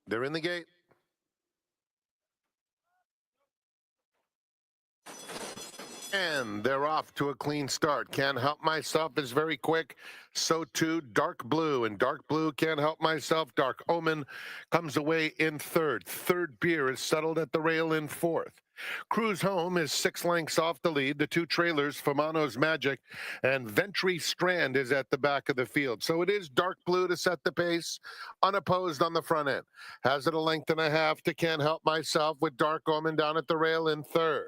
They're in the gate. And they're off to a clean start. Can't Help Myself is very quick. So too Dark Blue. And Dark Blue, Can't Help Myself. Dark Omen comes away in third. Third Beer is settled at the rail in fourth. Cruise Home is 6 lengths off the lead. The two trailers, Famano's Magic and Ventry Strand, is at the back of the field. So it is Dark Blue to set the pace, unopposed on the front end. Has it a length and a half to Can't Help Myself, with Dark Omen down at the rail in third.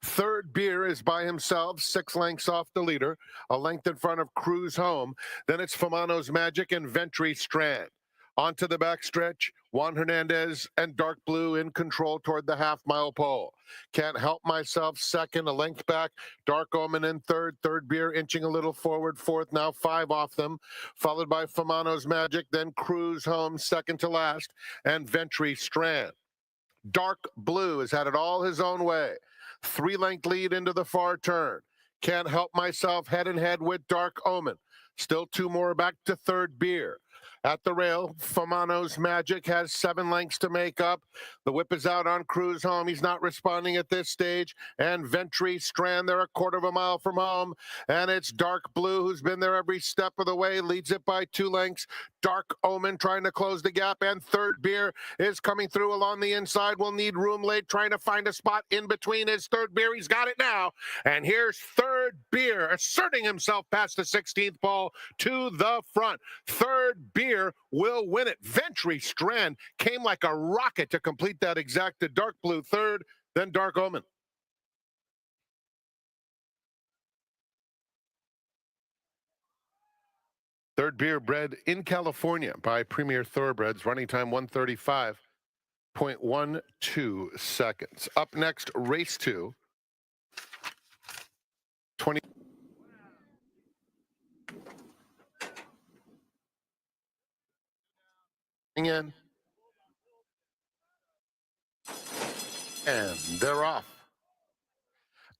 Third Beer is by himself, 6 lengths off the leader, a length in front of Cruise Home. Then it's Famano's Magic and Ventry Strand. Onto the backstretch, Juan Hernandez and Dark Blue in control toward the half-mile pole. Can't Help Myself second, a length back. Dark Omen in third. Third Beer inching a little forward, fourth, now 5 off them. Followed by Famano's Magic, then Cruise Home second to last, and Ventry Strand. Dark Blue has had it all his own way. 3-length lead into the far turn. Can't Help Myself head and head with Dark Omen. Still 2 more back to Third Beer. At the rail, Famano's Magic has 7 lengths to make up. The whip is out on Cruise Home. He's not responding at this stage. And Ventry Strand, they're a quarter of a mile from home. And it's Dark Blue, who's been there every step of the way, leads it by 2 lengths. Dark Omen trying to close the gap. And Third Beer is coming through along the inside. Will need room late, trying to find a spot in between his Third Beer. He's got it now. And here's Third Beer asserting himself past the 16th pole to the front. Third Beer will win it. Ventry Strand came like a rocket to complete that exacta. Dark Blue third, then Dark Omen. Third Beer, bred in California by Premier Thoroughbreds, running time 1:35.12 seconds. Up next, race 2. 20. In. And they're off.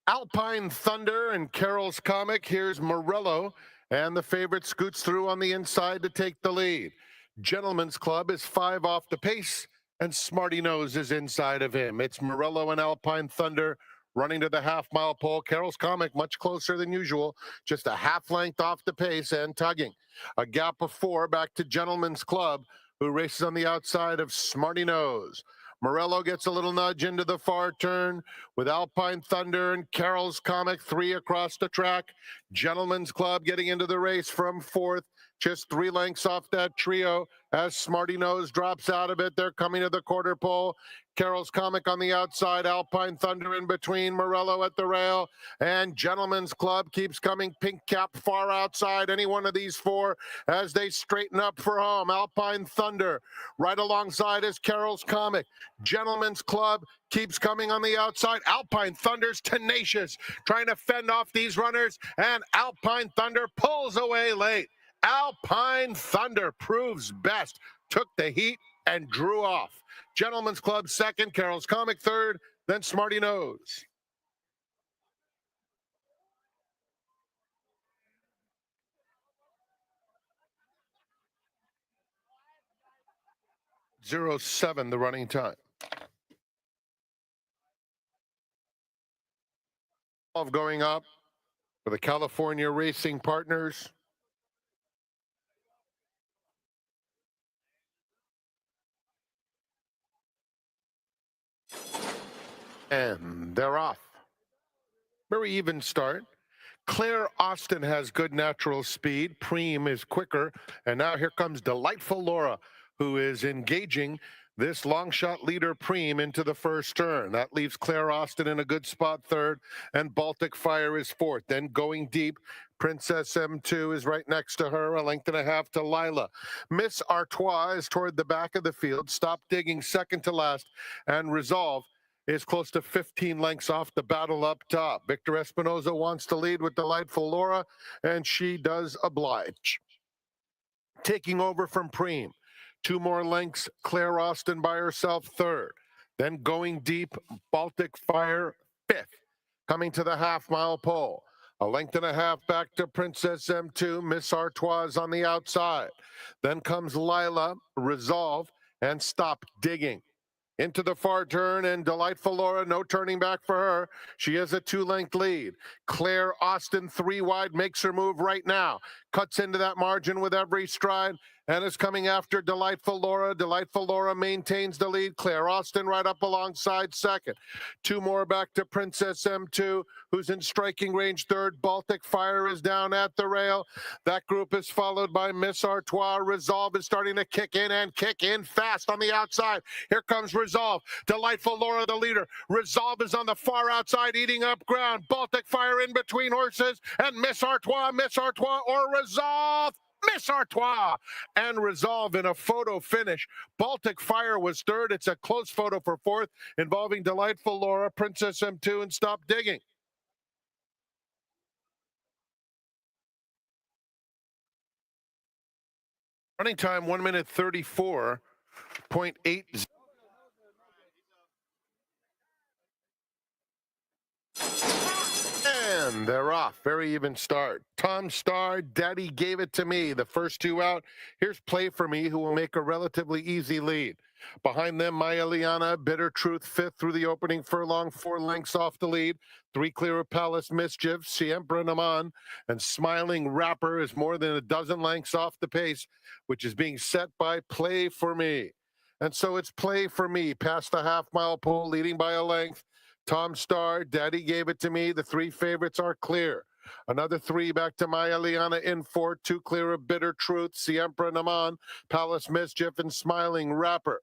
Alpine Thunder and Carol's Comic. Here's Morello, and the favorite scoots through on the inside to take the lead. Gentleman's Club is 5 off the pace, and Smarty Nose is inside of him. It's Morello and Alpine Thunder running to the half-mile pole. Carol's Comic much closer than usual, just a half length off the pace and tugging. A gap of 4 back to Gentleman's Club, who races on the outside of Smarty Nose. Morello gets a little nudge into the far turn with Alpine Thunder and Carol's Comic 3 across the track. Gentleman's Club getting into the race from 4th, just 3 lengths off that trio as Smarty Nose drops out of it. They're coming to the quarter pole. Carol's Comic on the outside, Alpine Thunder in between, Morello at the rail, and Gentleman's Club keeps coming. Pink Cap far outside any one of these 4 as they straighten up for home. Alpine Thunder right alongside is Carol's Comic. Gentleman's Club keeps coming on the outside. Alpine Thunder's tenacious, trying to fend off these runners, and Alpine Thunder pulls away late. Alpine Thunder proves best, took the heat and drew off. Gentleman's Club second, Carol's Comic third, then Smarty Nose. .07 the running time. Going up for the California Racing Partners. And they're off. Very even start. Claire Austin has good natural speed. Preem is quicker. And now here comes Delightful Laura, who is engaging this long shot leader Preem into the first turn. That leaves Claire Austin in a good spot third, and Baltic Fire is fourth. Then going deep, Princess M2 is right next to her, a length and a half to Lila. Miss Artois is toward the back of the field. Stop Digging second to last, and Resolve is close to 15 lengths off the battle up top. Victor Espinoza wants to lead with Delightful Laura, and she does oblige. Taking over from Preem, 2 more lengths, Claire Austin by herself third. Then going deep, Baltic Fire fifth. Coming to the half-mile pole. A length and a half back to Princess M2. Miss Artois on the outside. Then comes Lila, Resolve, and stop digging. Into the far turn, and Delightful Laura, no turning back for her. She has a 2-length lead. Claire Austin, 3 wide, makes her move right now. Cuts into that margin with every stride and is coming after Delightful Laura. Delightful Laura maintains the lead. Claire Austin right up alongside second. 2 more back to Princess M2, who's in striking range third. Baltic Fire is down at the rail. That group is followed by Miss Artois. Resolve is starting to kick in fast on the outside. Here comes Resolve. Delightful Laura, the leader. Resolve is on the far outside, eating up ground. Baltic Fire in between horses, and Miss Artois or Resolve. Miss Artois and Resolve in a photo finish. Baltic Fire was third. It's a close photo for fourth, involving Delightful Laura, Princess M2, and Stop Digging. Running time 1 minute 34.8. And they're off. Very even start. Tom Star, Daddy Gave It to Me. The first 2 out. Here's Play for Me, who will make a relatively easy lead. Behind them, Maya Liana, Bitter Truth, 5th through the opening furlong, 4 lengths off the lead. 3 clear of Palace Mischief, Siempre Naman, and Smiling Rapper is more than a dozen lengths off the pace, which is being set by Play for Me. And so it's Play for Me past the half-mile pole, leading by a length. Tom Star, Daddy Gave It to Me. The 3 favorites are clear. Another 3 back to Maya Liana in 4, 2 clear of Bitter Truth, Siempre Naman, Palace Mischief, and Smiling Rapper.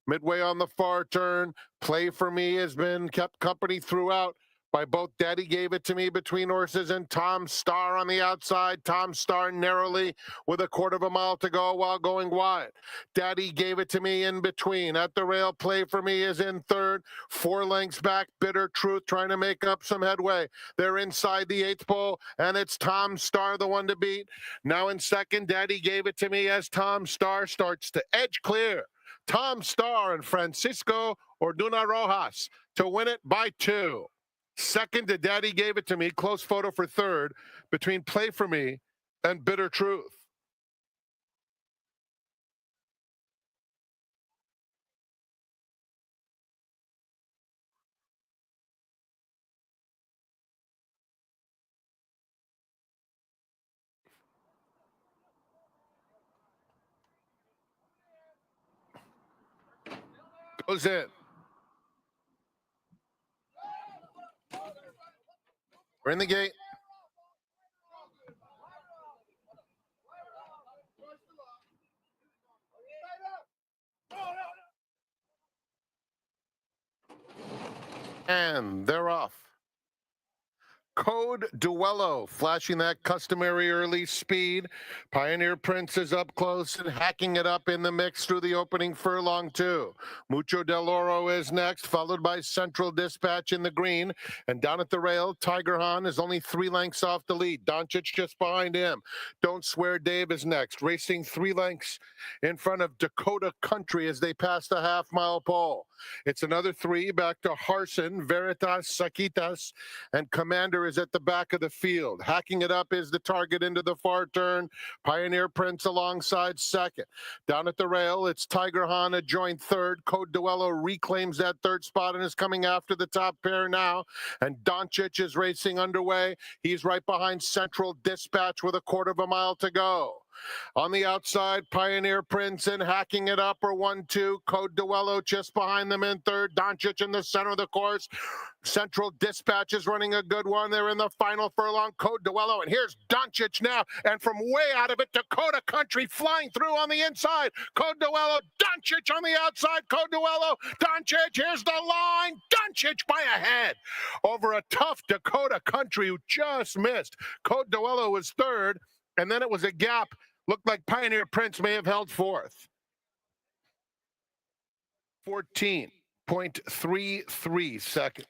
Midway on the far turn, Play for Me has been kept company throughout by both Daddy Gave It to Me between horses and Tom Star on the outside. Tom Star narrowly with a 1/4 mile to go while going wide. Daddy Gave It to Me in between. At the rail, Play for Me is in third. 4 lengths back, Bitter Truth trying to make up some headway. They're inside the 8th pole, and it's Tom Star, the one to beat. Now in second, Daddy Gave It to Me as Tom Star starts to edge clear. Tom Star and Francisco Orduna Rojas to win it by 2. Second to Daddy Gave It to Me. Close photo for third between Play for Me and Bitter Truth. Goes in. We're in the gate. And they're off. Code Duello, flashing that customary early speed. Pioneer Prince is up close and hacking it up in the mix through the opening furlong, too. Mucho Del Oro is next, followed by Central Dispatch in the green. And down at the rail, Tiger Han is only 3 lengths off the lead. Doncic just behind him. Don't Swear Dave is next, racing 3 lengths in front of Dakota Country as they pass the half-mile pole. It's another 3 back to Harson, Veritas, Sakitas, and Commander is at the back of the field. Hacking it up is the target into the far turn. Pioneer Prince alongside second. Down at the rail, it's Tiger Han joined third. Code Duello reclaims that third spot and is coming after the top pair now. And Doncic is racing underway. He's right behind Central Dispatch with a 1/4 mile to go. On the outside, Pioneer Prince and hacking it up are 1-2. Code Duello just behind them in third. Doncic in the center of the course. Central Dispatch is running a good one. They're in the final furlong. Code Duello, and here's Doncic now. And from way out of it, Dakota Country flying through on the inside. Code Duello, Doncic on the outside. Code Duello, Doncic, here's the line. Doncic by a head over a tough Dakota Country who just missed. Code Duello was third, and then it was a gap. Looked like Pioneer Prince may have held fourth. 14.33 seconds.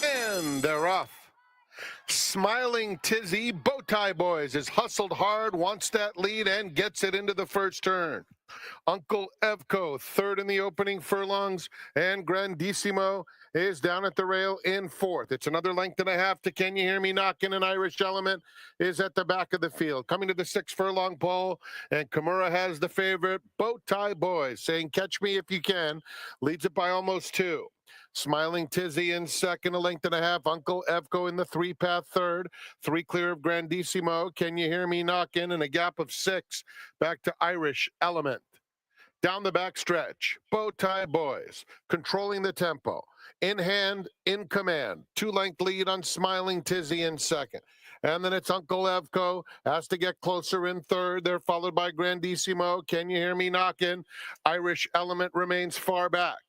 And they're off. Smiling Tizzy, Bowtie Boys is hustled hard, wants that lead, and gets it into the first turn. Uncle Evco, third in the opening furlongs, and Grandissimo is down at the rail in fourth. It's another length and a half to Can You Hear Me Knockin', an Irish Element is at the back of the field. Coming to the 6 furlong pole, and Kimura has the favorite, Bowtie Boys, saying catch me if you can, leads it by almost 2. Smiling Tizzy in second, a length and a half. Uncle Evco in the 3-path third. 3 clear of Grandissimo. Can You Hear Me Knockin', and a gap of 6 back to Irish Element. Down the back stretch, Bowtie Boys controlling the tempo. In hand, in command. 2-length lead on Smiling Tizzy in second. And then it's Uncle Evco, has to get closer in third. They're followed by Grandissimo. Can You Hear Me Knockin'? Irish Element remains far back.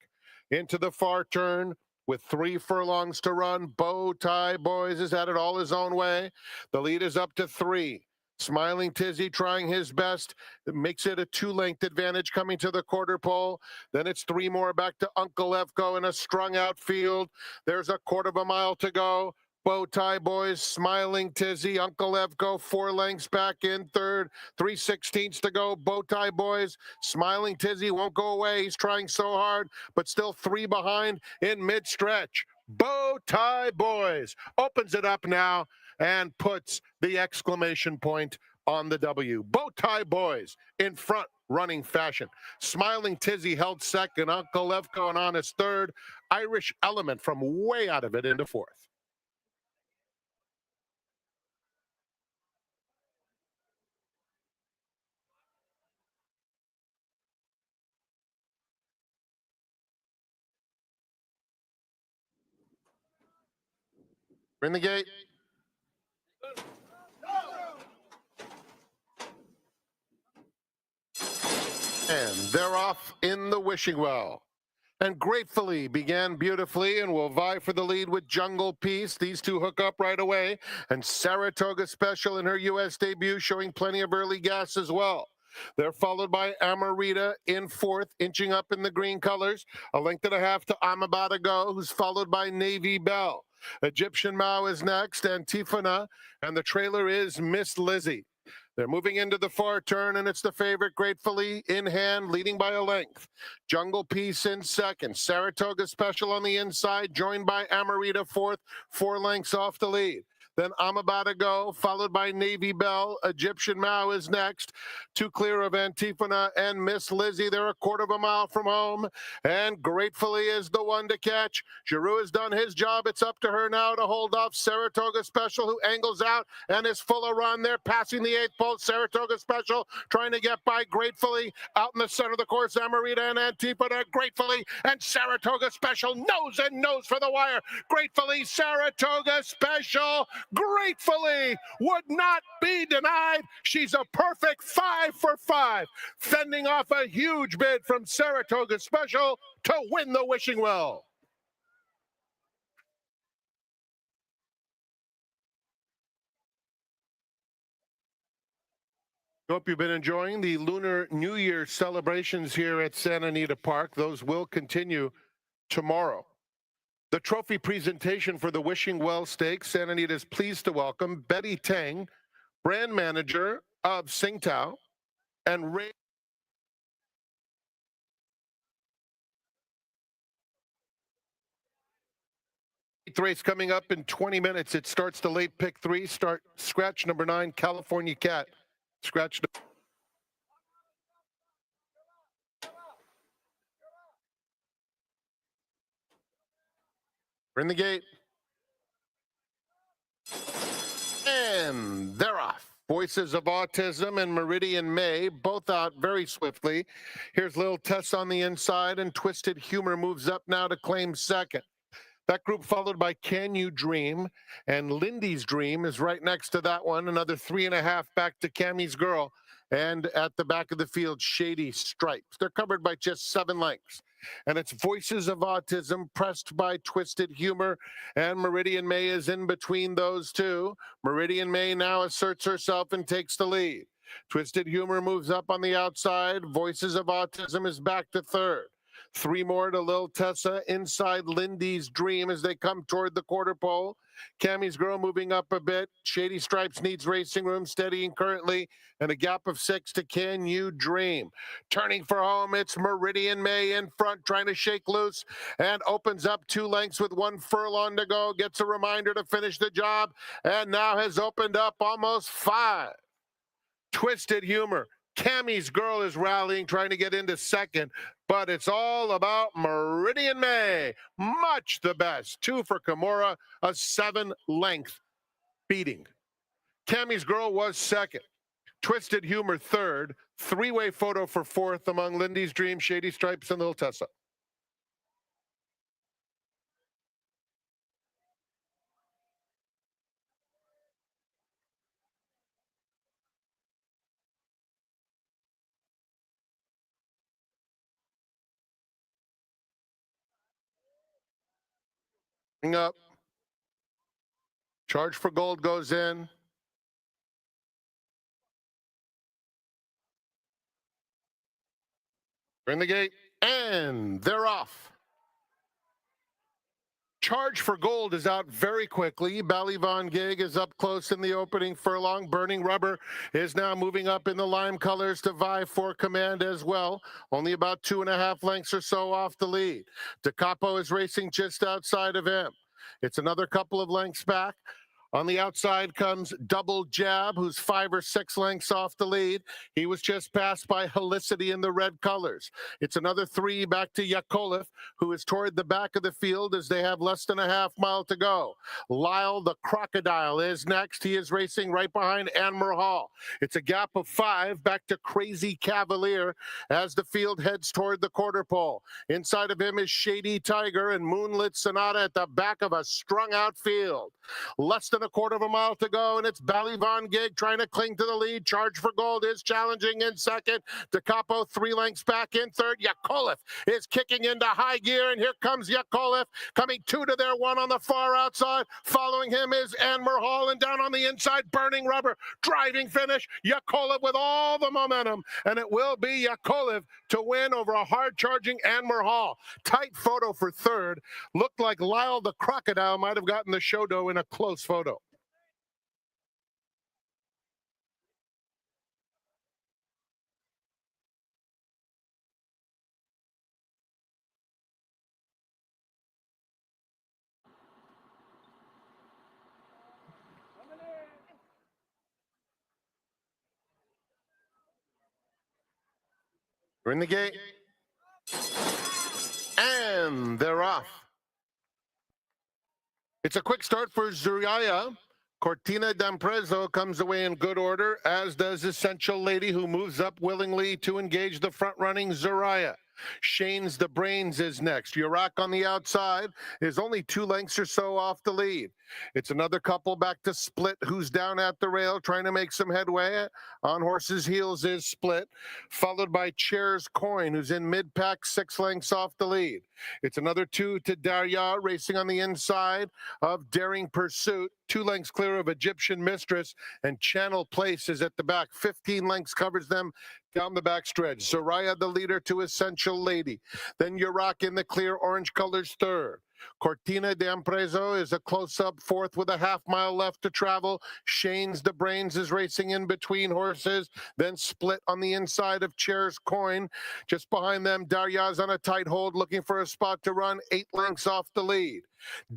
Into the far turn with 3 furlongs to run. Bowtie Boys is at it all his own way. The lead is up to 3. Smiling Tizzy trying his best. It makes it a 2-length advantage coming to the quarter pole. Then it's 3 more back to Uncle Evco in a strung out field. There's a quarter of a mile to go. Bowtie Boys, Smiling Tizzy, Uncle Evco, 4 lengths back in third, 3/16 to go. Bowtie Boys, Smiling Tizzy won't go away. He's trying so hard, but still 3 behind in mid-stretch. Bowtie Boys opens it up now and puts the exclamation point on the W. Bowtie Boys in front, running fashion. Smiling Tizzy held second. Uncle Evco and on his third. Irish Element from way out of it into fourth. In the gate. And they're off in the wishing well. And Gratefully began beautifully and will vie for the lead with Jungle Peace. These two hook up right away. And Saratoga Special in her U.S. debut showing plenty of early gas as well. They're followed by Amarita in fourth, inching up in the green colors. A length and a half to I'm About to Go, who's followed by Navy Bell. Egyptian Mao is next, Antifona, and the trailer is Miss Lizzie. They're moving into the far turn, and it's the favorite, Gratefully, in hand, leading by a length. Jungle Peace in second. Saratoga Special on the inside, joined by Amarita fourth, 4 lengths off the lead. Then I'm About to Go, followed by Navy Bell. Egyptian Mao is next. 2 clear of Antifona and Miss Lizzie. They're a quarter of a mile from home. And Gratefully is the one to catch. Giroux has done his job. It's up to her now to hold off Saratoga Special, who angles out and is full of run. They're passing the 8th pole. Saratoga Special trying to get by Gratefully. Out in the center of the course, Amarita and Antifona. Gratefully and Saratoga Special nose and nose for the wire. Gratefully, Saratoga Special. Gratefully would not be denied. She's a perfect 5 for 5, fending off a huge bid from Saratoga Special to win the wishing well. Hope you've been enjoying the Lunar New Year celebrations here at Santa Anita Park. Those will continue tomorrow. The trophy presentation for the Wishing Well Stakes, Santa Anita is pleased to welcome Betty Tang, brand manager of Tsingtao, and Ray. Race coming up in 20 minutes. It starts the late pick 3. Start scratch number 9, California Cat. Scratch. We're in the gate. And they're off. Voices of Autism and Meridian May, both out very swiftly. Here's Little Tess on the inside, and Twisted Humor moves up now to claim second. That group followed by Can You Dream, and Lindy's Dream is right next to that one. Another 3.5 back to Cammy's Girl. And at the back of the field, Shady Stripes. They're covered by just 7 lengths. And it's Voices of Autism pressed by Twisted Humor, and Meridian May is in between those two. Meridian May now asserts herself and takes the lead. Twisted Humor moves up on the outside. Voices of Autism is back to third. 3 more to Lil Tessa inside Lindy's Dream as they come toward the quarter pole. Cammy's Girl moving up a bit. Shady Stripes needs racing room, steadying currently, and a gap of 6 to Can You Dream. Turning for home, it's Meridian May in front, trying to shake loose, and opens up 2 lengths with 1 furlong to go. Gets a reminder to finish the job, and now has opened up almost 5. Twisted Humor. Cammy's Girl is rallying, trying to get into second, but it's all about Meridian May. Much the best. 2 for Kimura, a 7-length beating. Cammy's Girl was second. Twisted Humor third. 3-way photo for fourth among Lindy's Dream, Shady Stripes, and Little Tessa. Up. Charge for Gold goes in. We're in the gate, and they're off. Charge for Gold is out very quickly. Ballyvon Gig is up close in the opening furlong. Burning Rubber is now moving up in the lime colors to vie for command as well. Only about 2.5 lengths or so off the lead. DeCapo is racing just outside of him. It's another couple of lengths back. On the outside comes Double Jab, who's 5 or 6 lengths off the lead. He was just passed by Helicity in the red colors. It's another 3 back to Yakolev, who is toward the back of the field as they have less than a half mile to go. Lyle the Crocodile is next. He is racing right behind Anmer Hall. It's a gap of 5 back to Crazy Cavalier as the field heads toward the quarter pole. Inside of him is Shady Tiger and Moonlit Sonata at the back of a strung out field. Less than a quarter of a mile to go, and it's Ballyvon Gig trying to cling to the lead. Charge for Gold is challenging in second. DeCapo 3 lengths back in third. Yakolev is kicking into high gear, and here comes Yakolev coming 2 to their 1 on the far outside. Following him is Anmer Hall, and down on the inside, Burning Rubber. Driving finish. Yakolev with all the momentum, and it will be Yakolev to win over a hard-charging Anmer Hall. Tight photo for third. Looked like Lyle the Crocodile might have gotten the show dough in a close photo. We're in the gate, and they're off. It's a quick start for Zuriaya. Cortina d'Amprezo comes away in good order, as does Essential Lady, who moves up willingly to engage the front-running Zuriah. Shane's the Brains is next. Urak on the outside is only 2 lengths or so off the lead. It's another couple back to Split, who's down at the rail trying to make some headway. On horse's heels is Split, followed by Chair's Coin, who's in mid-pack 6 lengths off the lead. It's another 2 to Darya, racing on the inside of Daring Pursuit, 2 lengths clear of Egyptian Mistress, and Channel Place is at the back. 15 lengths covers them down the back stretch. Zoraya the leader to Essential Lady. Then Urak in the clear orange colors third. Cortina d'Amprezo is a close-up fourth with a half-mile left to travel. Shane's the Brains is racing in between horses. Then Split on the inside of Chair's Coin. Just behind them, Darya's on a tight hold looking for a spot to run 8 lengths off the lead.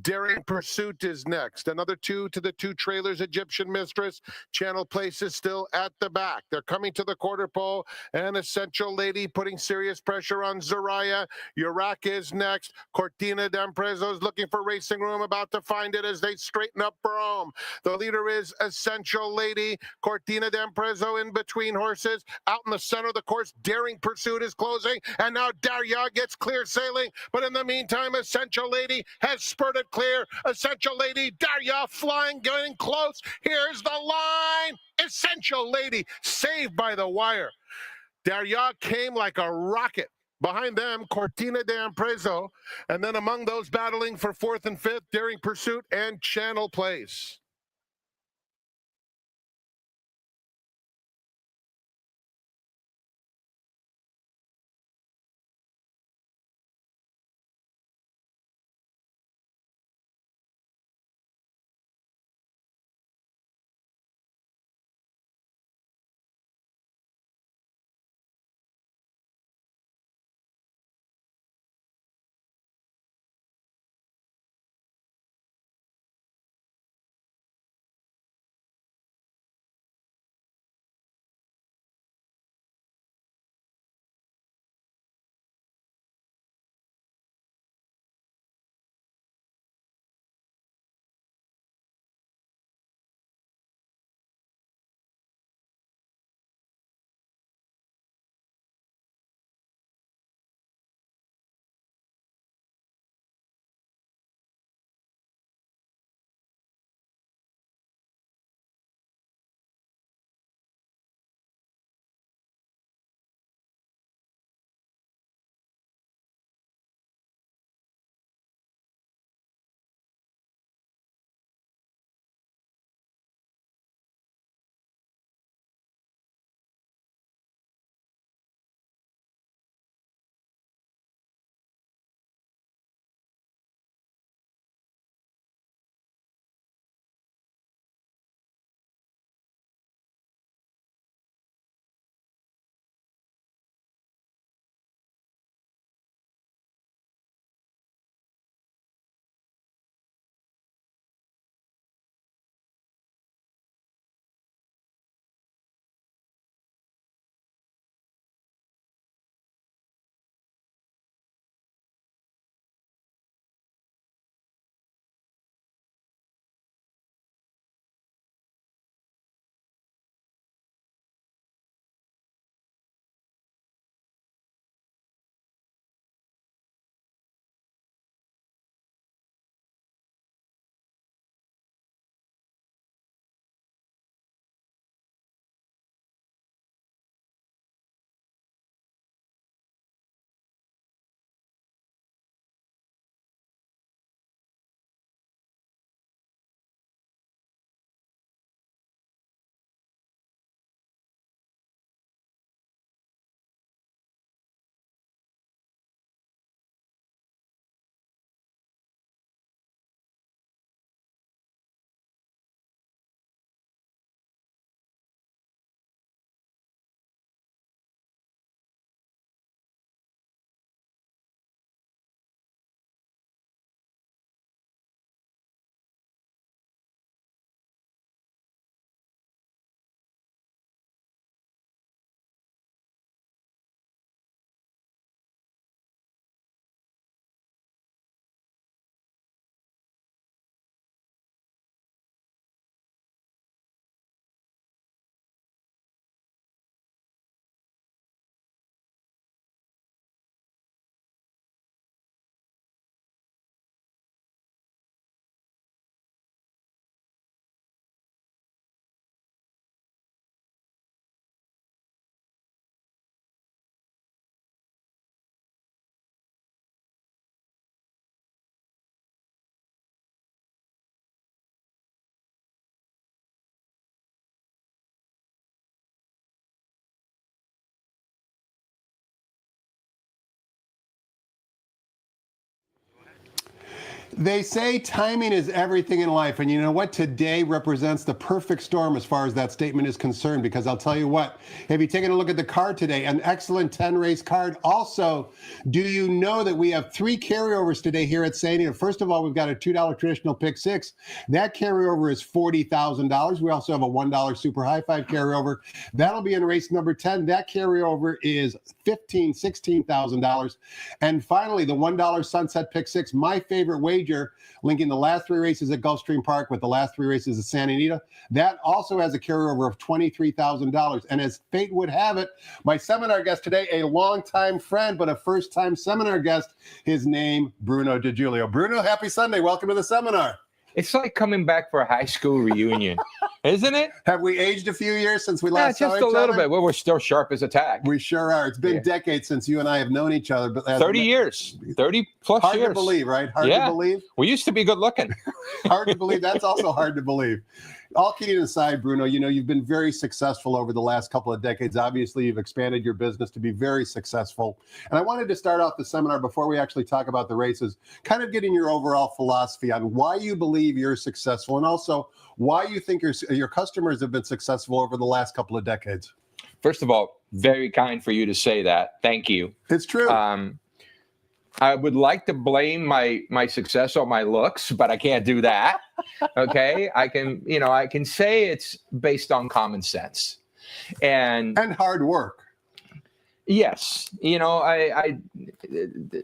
Daring Pursuit is next. Another 2 to the 2 trailers, Egyptian Mistress. Channel Place is still at the back. They're coming to the quarter pole, and Essential Lady putting serious pressure on Zoraya. Urak is next. Cortina d'Amprezo is looking for racing room, about to find it as they straighten up for home. The leader is Essential Lady. Cortina d'Amprezo in between horses. Out in the center of the course, Daring Pursuit is closing, and now Darya gets clear sailing. But in the meantime, Essential Lady has spurted clear. Essential Lady, Darya flying, getting close. Here's the line. Essential Lady saved by the wire. Darya came like a rocket. Behind them, Cortina d'Amprezo. And then among those battling for 4th and 5th, Daring Pursuit and Channel Place. They say timing is everything in life, and you know what? Today represents the perfect storm as far as that statement is concerned, because I'll tell you what, have you taken a look at the card today? An excellent 10-race card. Also, do you know that we have 3 carryovers today here at Sandy? First of all, we've got a $2 traditional pick 6. That carryover is $40,000. We also have a $1 super high five carryover. That'll be in race number 10. That carryover is $16,000. And finally, the $1 sunset pick 6, my favorite wager, linking the last 3 races at Gulfstream Park with the last 3 races at Santa Anita. That also has a carryover of $23,000. And as fate would have it, my seminar guest today, a longtime friend, but a first-time seminar guest, his name, Bruno De Julio. Bruno, happy Sunday. Welcome to the seminar. It's like coming back for a high school reunion, isn't it? Have we aged a few years since we last saw each other? Just a little bit. Well, we're still sharp as a tack. We sure are. It's been decades since you and I have known each other. But 30 years. 30 plus hard years. Hard to believe, right? Hard to believe. We used to be good looking. Hard to believe. That's also hard to believe. All kidding aside, Bruno, you know, you've been very successful over the last couple of decades. Obviously, you've expanded your business to be very successful. And I wanted to start off the seminar before we actually talk about the races, kind of getting your overall philosophy on why you believe you're successful and also why you think your customers have been successful over the last couple of decades. First of all, very kind for you to say that. Thank you. It's true. I would like to blame my success on my looks, but I can't do that. Okay, I can say it's based on common sense and hard work. Yes, you know,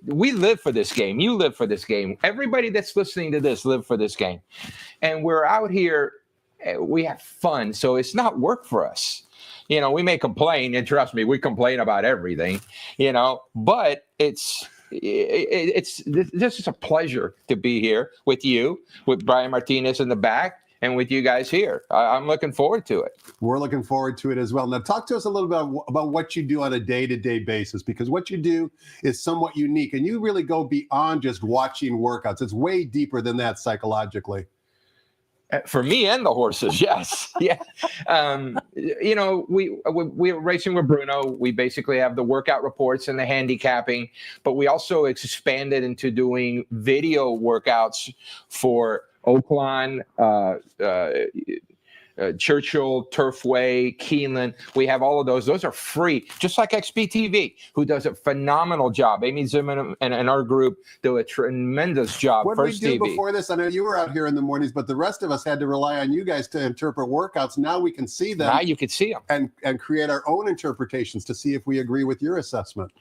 we live for this game. You live for this game. Everybody that's listening to this live for this game, and we're out here. We have fun, so it's not work for us. You know, we may complain, and trust me, we complain about everything. You know, but this is a pleasure to be here with you, with Brian Martinez in the back, and with you guys here. I'm looking forward to it. We're looking forward to it as well. Now, talk to us a little bit about what you do on a day-to-day basis, because what you do is somewhat unique, and you really go beyond just watching workouts. It's way deeper than that psychologically. For me and the horses, yes. Yeah. You know, we're racing with Bruno. We basically have the workout reports and the handicapping, but we also expanded into doing video workouts for Oakland, Churchill, Turfway, Keeneland. We have all of those. Those are free, just like XPTV, who does a phenomenal job. Amy Zimmerman and our group do a tremendous job. What did we do before this? I know you were out here in the mornings, but the rest of us had to rely on you guys to interpret workouts. Now we can see them. Now you can see them. And create our own interpretations to see if we agree with your assessment.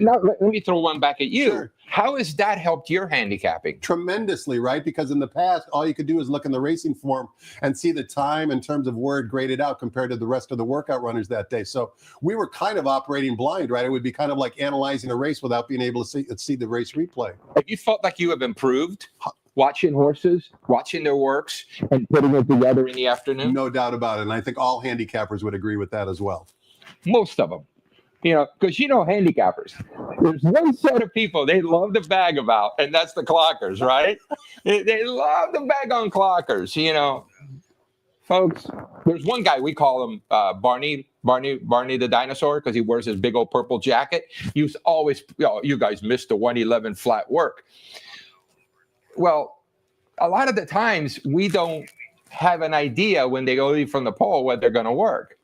Now, let me throw one back at you. Sure. How has that helped your handicapping? Tremendously, right? Because in the past, all you could do is look in the racing form and see the time in terms of where it graded out compared to the rest of the workout runners that day. So we were kind of operating blind, right? It would be kind of like analyzing a race without being able to see the race replay. Have you felt like you have improved watching horses, watching their works, and putting it together in the afternoon? No doubt about it. And I think all handicappers would agree with that as well. Most of them. You know, because handicappers, there's one set of people they love to bag about, and that's the clockers, right? They love to bag on clockers, you know. Folks, there's one guy, we call him Barney the dinosaur, because he wears his big old purple jacket. He's always, you guys missed the 111 flat work. Well, a lot of the times we don't have an idea when they leave from the pole what they're going to work.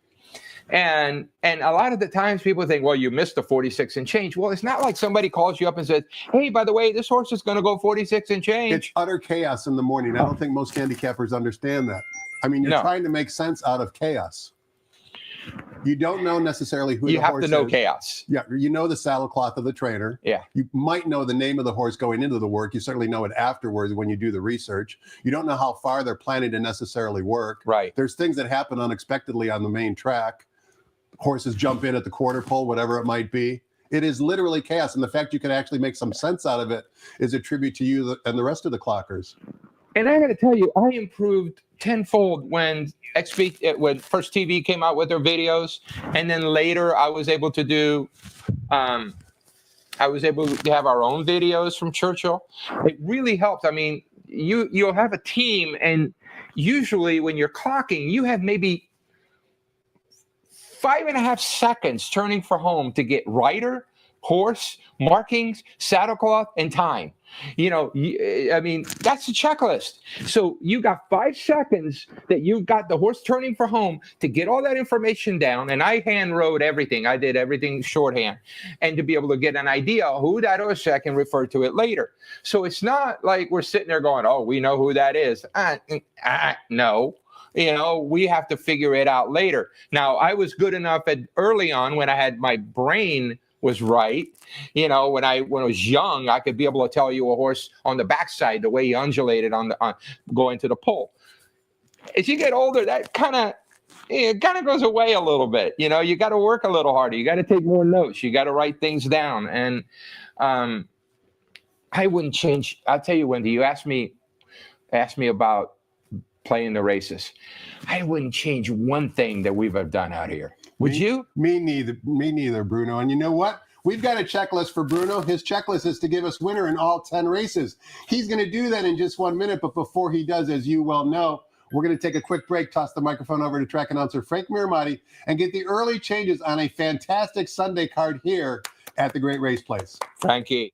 And a lot of the times people think, well, you missed the 46 and change. Well, it's not like somebody calls you up and says, hey, by the way, this horse is going to go 46 and change. It's utter chaos in the morning. I don't think most handicappers understand that. I mean, you're trying to make sense out of chaos. You don't know necessarily who the horse is. You have to know chaos. Yeah, you know the saddle cloth of the trainer. Yeah. You might know the name of the horse going into the work. You certainly know it afterwards when you do the research. You don't know how far they're planning to necessarily work. Right. There's things that happen unexpectedly on the main track. Horses jump in at the quarter pole, whatever it might be. It is literally chaos. And the fact you can actually make some sense out of it is a tribute to you and the rest of the clockers. And I got to tell you, I improved tenfold when First TV came out with their videos. And then later I was able to do, have our own videos from Churchill. It really helps. I mean, you'll have a team, and usually when you're clocking, you have maybe 5.5 seconds turning for home to get rider, horse, markings, saddlecloth, and time. I mean, that's the checklist. So you got 5 seconds that you got the horse turning for home to get all that information down. And I hand wrote everything. I did everything shorthand, and to be able to get an idea of who that is, so I can refer to it later. So it's not like we're sitting there going, oh, we know who that is. No. We have to figure it out later. Now, I was good enough early on when I had my brain was right. When I was young, I could be able to tell you a horse on the backside, the way he undulated on going to the pole. As you get older, that kind of goes away a little bit. You got to work a little harder. You got to take more notes. You got to write things down. And I wouldn't change. I'll tell you, Wendy, you asked me about playing the races. I wouldn't change one thing that we've done out here. Would you? Me neither, Bruno. And you know what? We've got a checklist for Bruno. His checklist is to give us winner in all 10 races. He's going to do that in just 1 minute. But before he does, as you well know, we're going to take a quick break, toss the microphone over to track announcer Frank Miramati, and get the early changes on a fantastic Sunday card here at the Great Race Place. Frankie.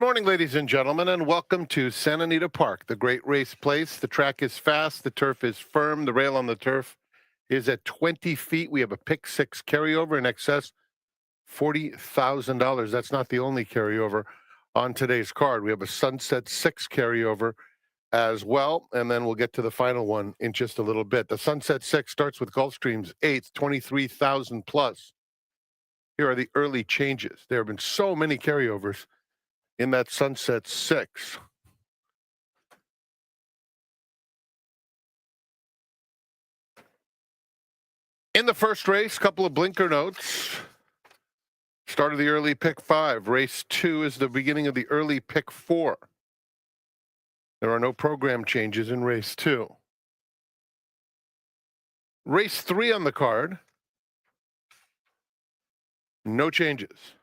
Morning, ladies and gentlemen, and welcome to Santa Anita Park, the Great Race Place. The track is fast, the turf is firm, the rail on the turf is at 20 feet. We have a pick 6 carryover in excess $40,000. That's not the only carryover on today's card. We have a Sunset 6 carryover as well, and then we'll get to the final one in just a little bit. The Sunset 6 starts with Gulfstream's 8th, 23,000 plus. Here are the early changes. There have been so many carryovers in that Sunset 6. In the first race, couple of blinker notes. Start of the early pick 5. Race 2 is the beginning of the early pick 4. There are no program changes in race 2. Race 3 on the card. No changes.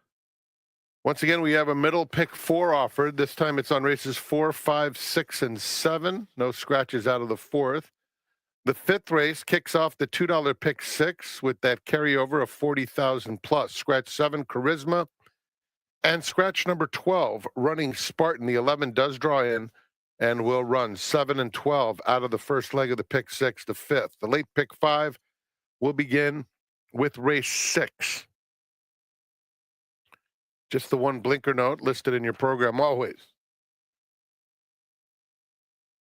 Once again, we have a middle pick 4 offered. This time it's on races 4, 5, 6, and 7. No scratches out of the 4th. The 5th race kicks off the $2 pick 6 with that carryover of 40,000 plus. Scratch 7, Charisma. And scratch number 12, Running Spartan. The 11 does draw in and will run 7 and 12 out of the first leg of the pick 6, the 5th. The late pick 5 will begin with race 6. Just the one blinker note listed in your program always.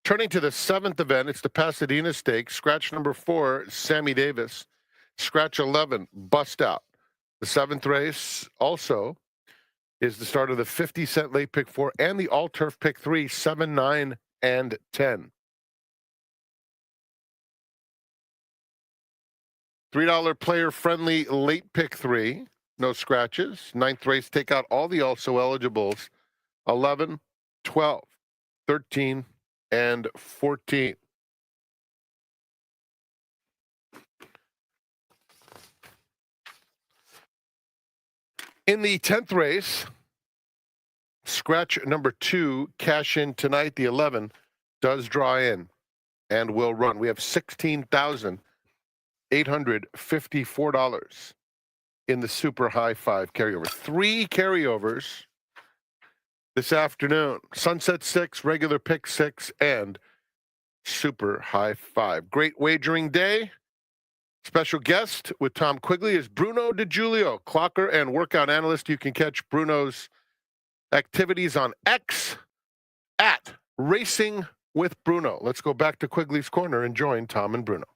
Turning to the 7th event, it's the Pasadena Stakes. Scratch number 4, Sammy Davis. Scratch 11, Bust Out. The 7th race also is the start of the 50-cent late pick 4 and the all-turf pick 3, 7, 9, and 10. $3 player-friendly late pick 3. No scratches. 9th race, take out all the also eligibles. 11, 12, 13, and 14. In the 10th race, scratch number 2, cash in tonight. The 11 does draw in and will run. We have $16,854 in the Super High 5 carryover. 3 carryovers this afternoon. Sunset 6, regular pick 6, and Super High 5. Great wagering day. Special guest with Tom Quigley is Bruno De Julio, clocker and workout analyst. You can catch Bruno's activities on X at Racing with Bruno. Let's go back to Quigley's Corner and join Tom and Bruno.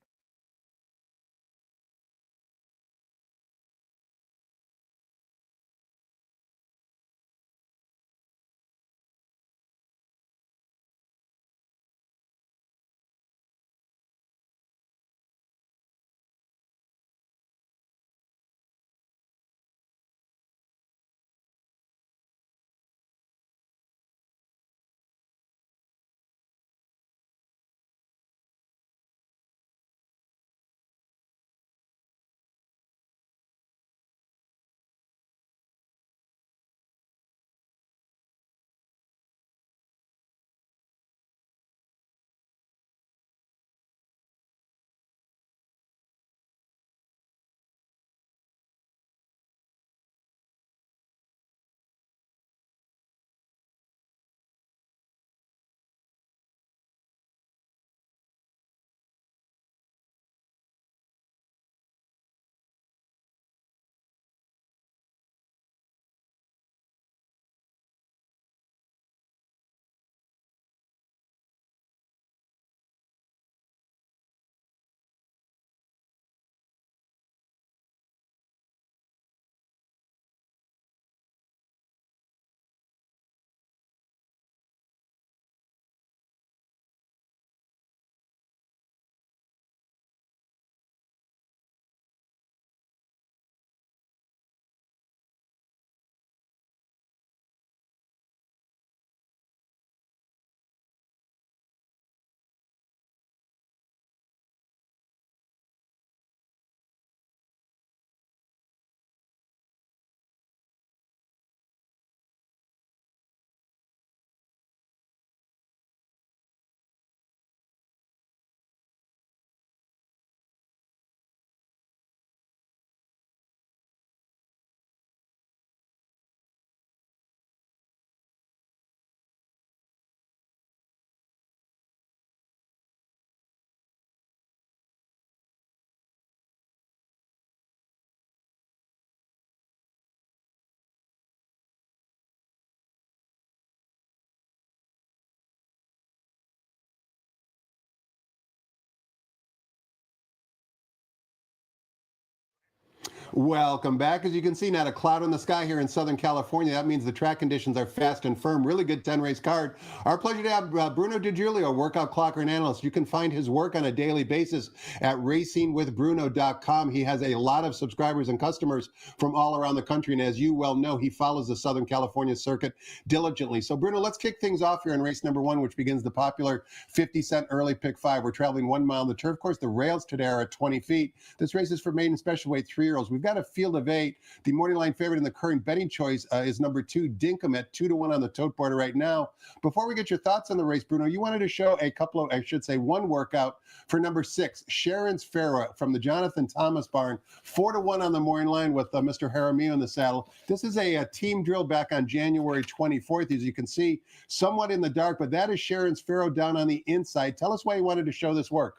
Welcome back. As you can see, not a cloud in the sky here in Southern California. That means the track conditions are fast and firm. Really good 10-race card. Our pleasure to have Bruno De Julio, workout clocker and analyst. You can find his work on a daily basis at racingwithbruno.com. He has a lot of subscribers and customers from all around the country. And as you well know, he follows the Southern California circuit diligently. So, Bruno, let's kick things off here in race number 1, which begins the popular 50-cent early pick 5. We're traveling 1 mile on the turf course. The rails today are at 20 feet. This race is for maiden special weight 3-year-olds. We've got a field of 8. The morning line favorite in the current betting choice is number 2, Dinkum, at 2-1 on the tote board right now. Before we get your thoughts on the race, Bruno, you wanted to show a couple of, I should say, one workout for number 6, Sharon's Pharaoh from the Jonathan Thomas barn, 4-1 on the morning line with Mr. Jaramillo in the saddle. This is a team drill back on January 24th, as you can see, somewhat in the dark, but that is Sharon's Pharaoh down on the inside. Tell us why you wanted to show this work.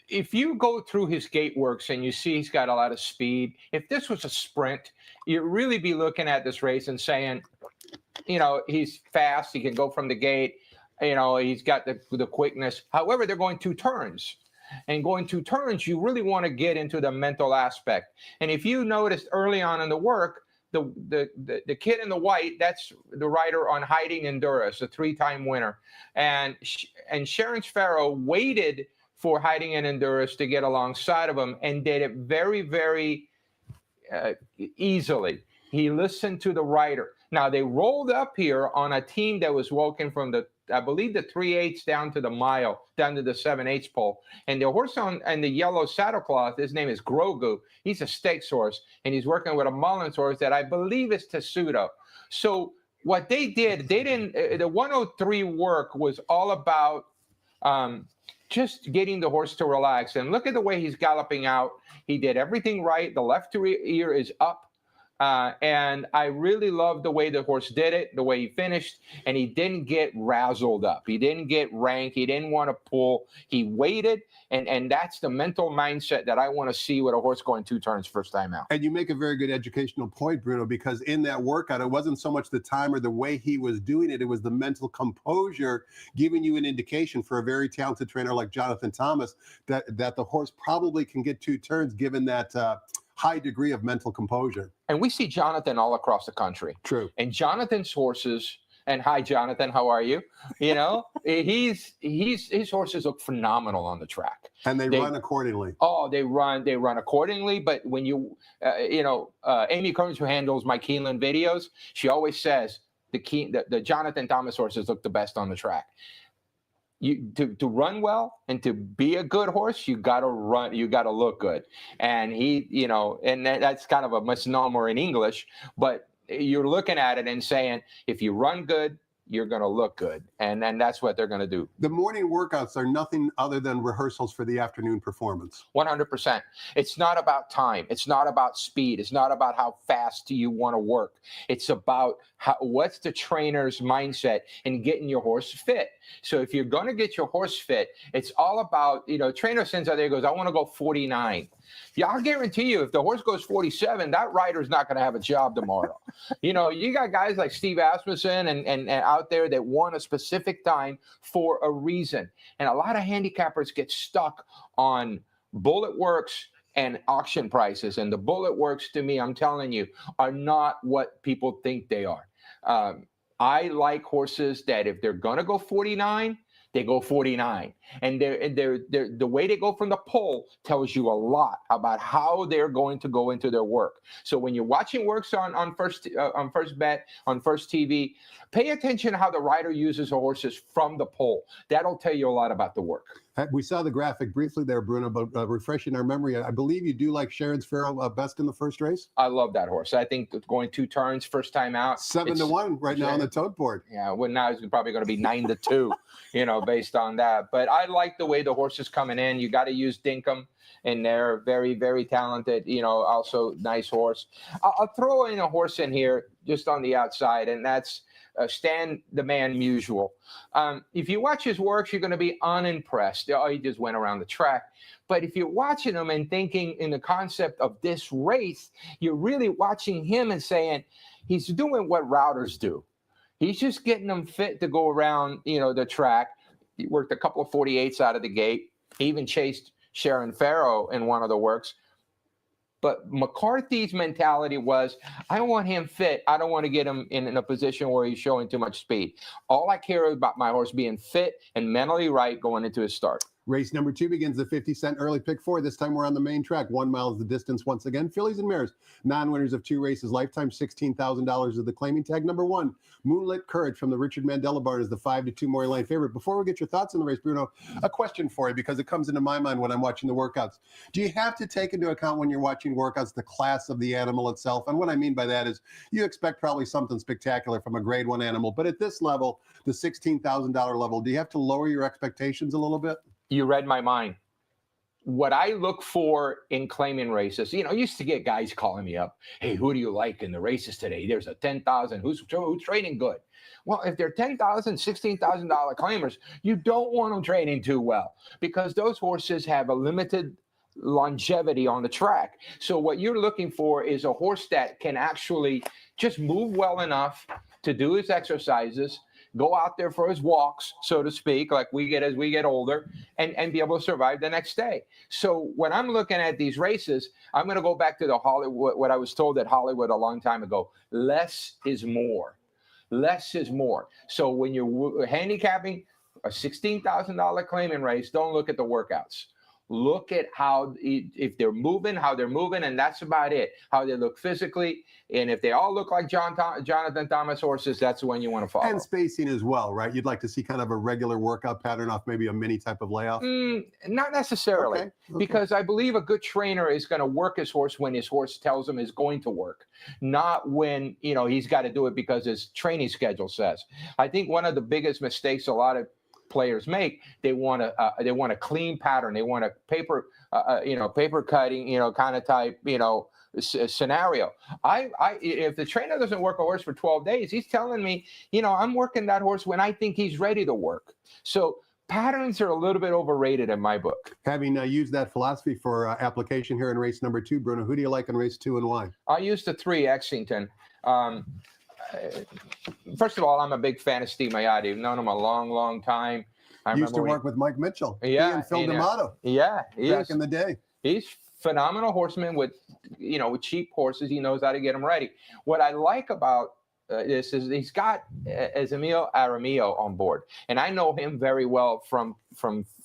If you go through his gate works and you see he's got a lot of speed, if this was a sprint, you'd really be looking at this race and saying, you know, he's fast, he can go from the gate, you know, he's got the quickness. However, they're going 2 turns. And going 2 turns, you really want to get into the mental aspect. And if you noticed early on in the work, the kid in the white, that's the rider on Hiding Endurance, a 3-time winner. And Sharon's Pharaoh waited for Hiding in Endurance to get alongside of him and did it very, very easily. He listened to the rider. Now, they rolled up here on a team that was walking from the, I believe, the 3/8 down to the mile, down to the 7/8 pole. And the horse and the yellow saddlecloth, his name is Grogu. He's a stakes horse, and he's working with a Mullins horse that I believe is Tessuto. So what they did, the 103 work was all about just getting the horse to relax. And look at the way he's galloping out. He did everything right. The left ear is up. And I really love the way the horse did it, the way he finished, and he didn't get razzled up. He didn't get rank. He didn't want to pull. He waited, and that's the mental mindset that I want to see with a horse going 2 turns first time out. And you make a very good educational point, Bruno, because in that workout, it wasn't so much the time or the way he was doing it. It was the mental composure giving you an indication for a very talented trainer like Jonathan Thomas that the horse probably can get 2 turns given that high degree of mental composure. And we see Jonathan all across the country. True. And Jonathan's horses, and hi, Jonathan, how are you? You know, his horses look phenomenal on the track. And they run accordingly. Oh, they run accordingly. But when you, Amy Kearns, who handles my Keeneland videos, she always says the Jonathan Thomas horses look the best on the track. To run well and to be a good horse, you got to run, you got to look good. And he, you know, and that's kind of a misnomer in English, but you're looking at it and saying, if you run good, you're going to look good. And then that's what they're going to do. The morning workouts are nothing other than rehearsals for the afternoon performance. 100%. It's not about time. It's not about speed. It's not about how fast do you want to work. It's about what's the trainer's mindset in getting your horse fit. So if you're going to get your horse fit, it's all about, you know, trainer sends out there, goes, I want to go 49. Yeah, I'll guarantee you, if the horse goes 47, that rider's not going to have a job tomorrow. You know, you got guys like Steve Asmussen and out there that want a specific time for a reason. And a lot of handicappers get stuck on bullet works and auction prices. And the bullet works, to me, I'm telling you, are not what people think they are. I like horses that if they're going to go 49, they go 49. And the way they go from the pole tells you a lot about how they're going to go into their work. So when you're watching works on First Bet, on First TV, pay attention to how the rider uses the horses from the pole. That'll tell you a lot about the work. We saw the graphic briefly there, Bruno, but refreshing our memory, I believe you do like Sharon's Pharaoh best in the first race? I love that horse. I think going 2 turns, first time out. 7-1 right now on the tote board. Yeah, well, now it's probably going to be 9-2, you know, based on that. But I like the way the horse is coming in. You got to use Dinkum in there. Very, very talented, you know, also nice horse. I'll throw in a horse in here just on the outside, and that's Stan the Man Musial. If you watch his works, you're going to be unimpressed. Oh, he just went around the track. But if you're watching him and thinking in the concept of this race, you're really watching him and saying, he's doing what routers do. He's just getting them fit to go around, you know, the track. He worked a couple of 48s out of the gate. He even chased Sharon Pharaoh in one of the works. But McCarthy's mentality was, I want him fit. I don't want to get him in a position where he's showing too much speed. All I care about my horse being fit and mentally right going into his start. Race number 2 begins the 50-cent early pick 4. This time we're on the main track. 1 mile is the distance once again. Fillies and mares, non-winners of 2 races, lifetime $16,000 is the claiming tag. Number 1, Moonlit Courage from the Richard Mandela barn is the 5-2 Maury Line favorite. Before we get your thoughts on the race, Bruno, a question for you because it comes into my mind when I'm watching the workouts. Do you have to take into account when you're watching workouts the class of the animal itself? And what I mean by that is you expect probably something spectacular from a grade 1 animal, but at this level, the $16,000 level, do you have to lower your expectations a little bit? You read my mind. What I look for in claiming races, you know, I used to get guys calling me up. Hey, who do you like in the races today? There's a 10,000. Who's training good? Well, if they're $10,000, $16,000 claimers, you don't want them training too well because those horses have a limited longevity on the track. So what you're looking for is a horse that can actually just move well enough to do his exercises, go out there for his walks, so to speak, like we get as we get older, and be able to survive the next day. So when I'm looking at these races, I'm going to go back to the Hollywood, what I was told at Hollywood a long time ago. Less is more. Less is more. So when you're handicapping a $16,000 claiming race, don't look at the workouts. Look at how, if they're moving, how they're moving, and that's about it. How they look physically, and if they all look like Jonathan Thomas horses, that's the one you want to follow. And spacing as well, right? You'd like to see kind of a regular workout pattern off maybe a mini type of layoff? Not necessarily, Okay. because I believe a good trainer is going to work his horse when his horse tells him it's going to work, not when, you know, he's got to do it because his training schedule says. I think one of the biggest mistakes a lot of players make, they want a clean pattern, they want a paper cutting, kind of type, scenario. If the trainer doesn't work a horse for 12 days, he's telling me, I'm working that horse when I think he's ready to work. So patterns are a little bit overrated in my book. Having used that philosophy for application here in race number 2, Bruno, who do you like in race 2 and why? I used the 3 Exington. First of all, I'm a big fan of Steve Maiotti. I've known him a long, long time. I used to work with Mike Mitchell. Yeah, he and Phil D'Amato. Yeah, back in the day. He's phenomenal horseman with cheap horses. He knows how to get them ready. What I like about this is he's got Emil Aramillo on board, and I know him very well from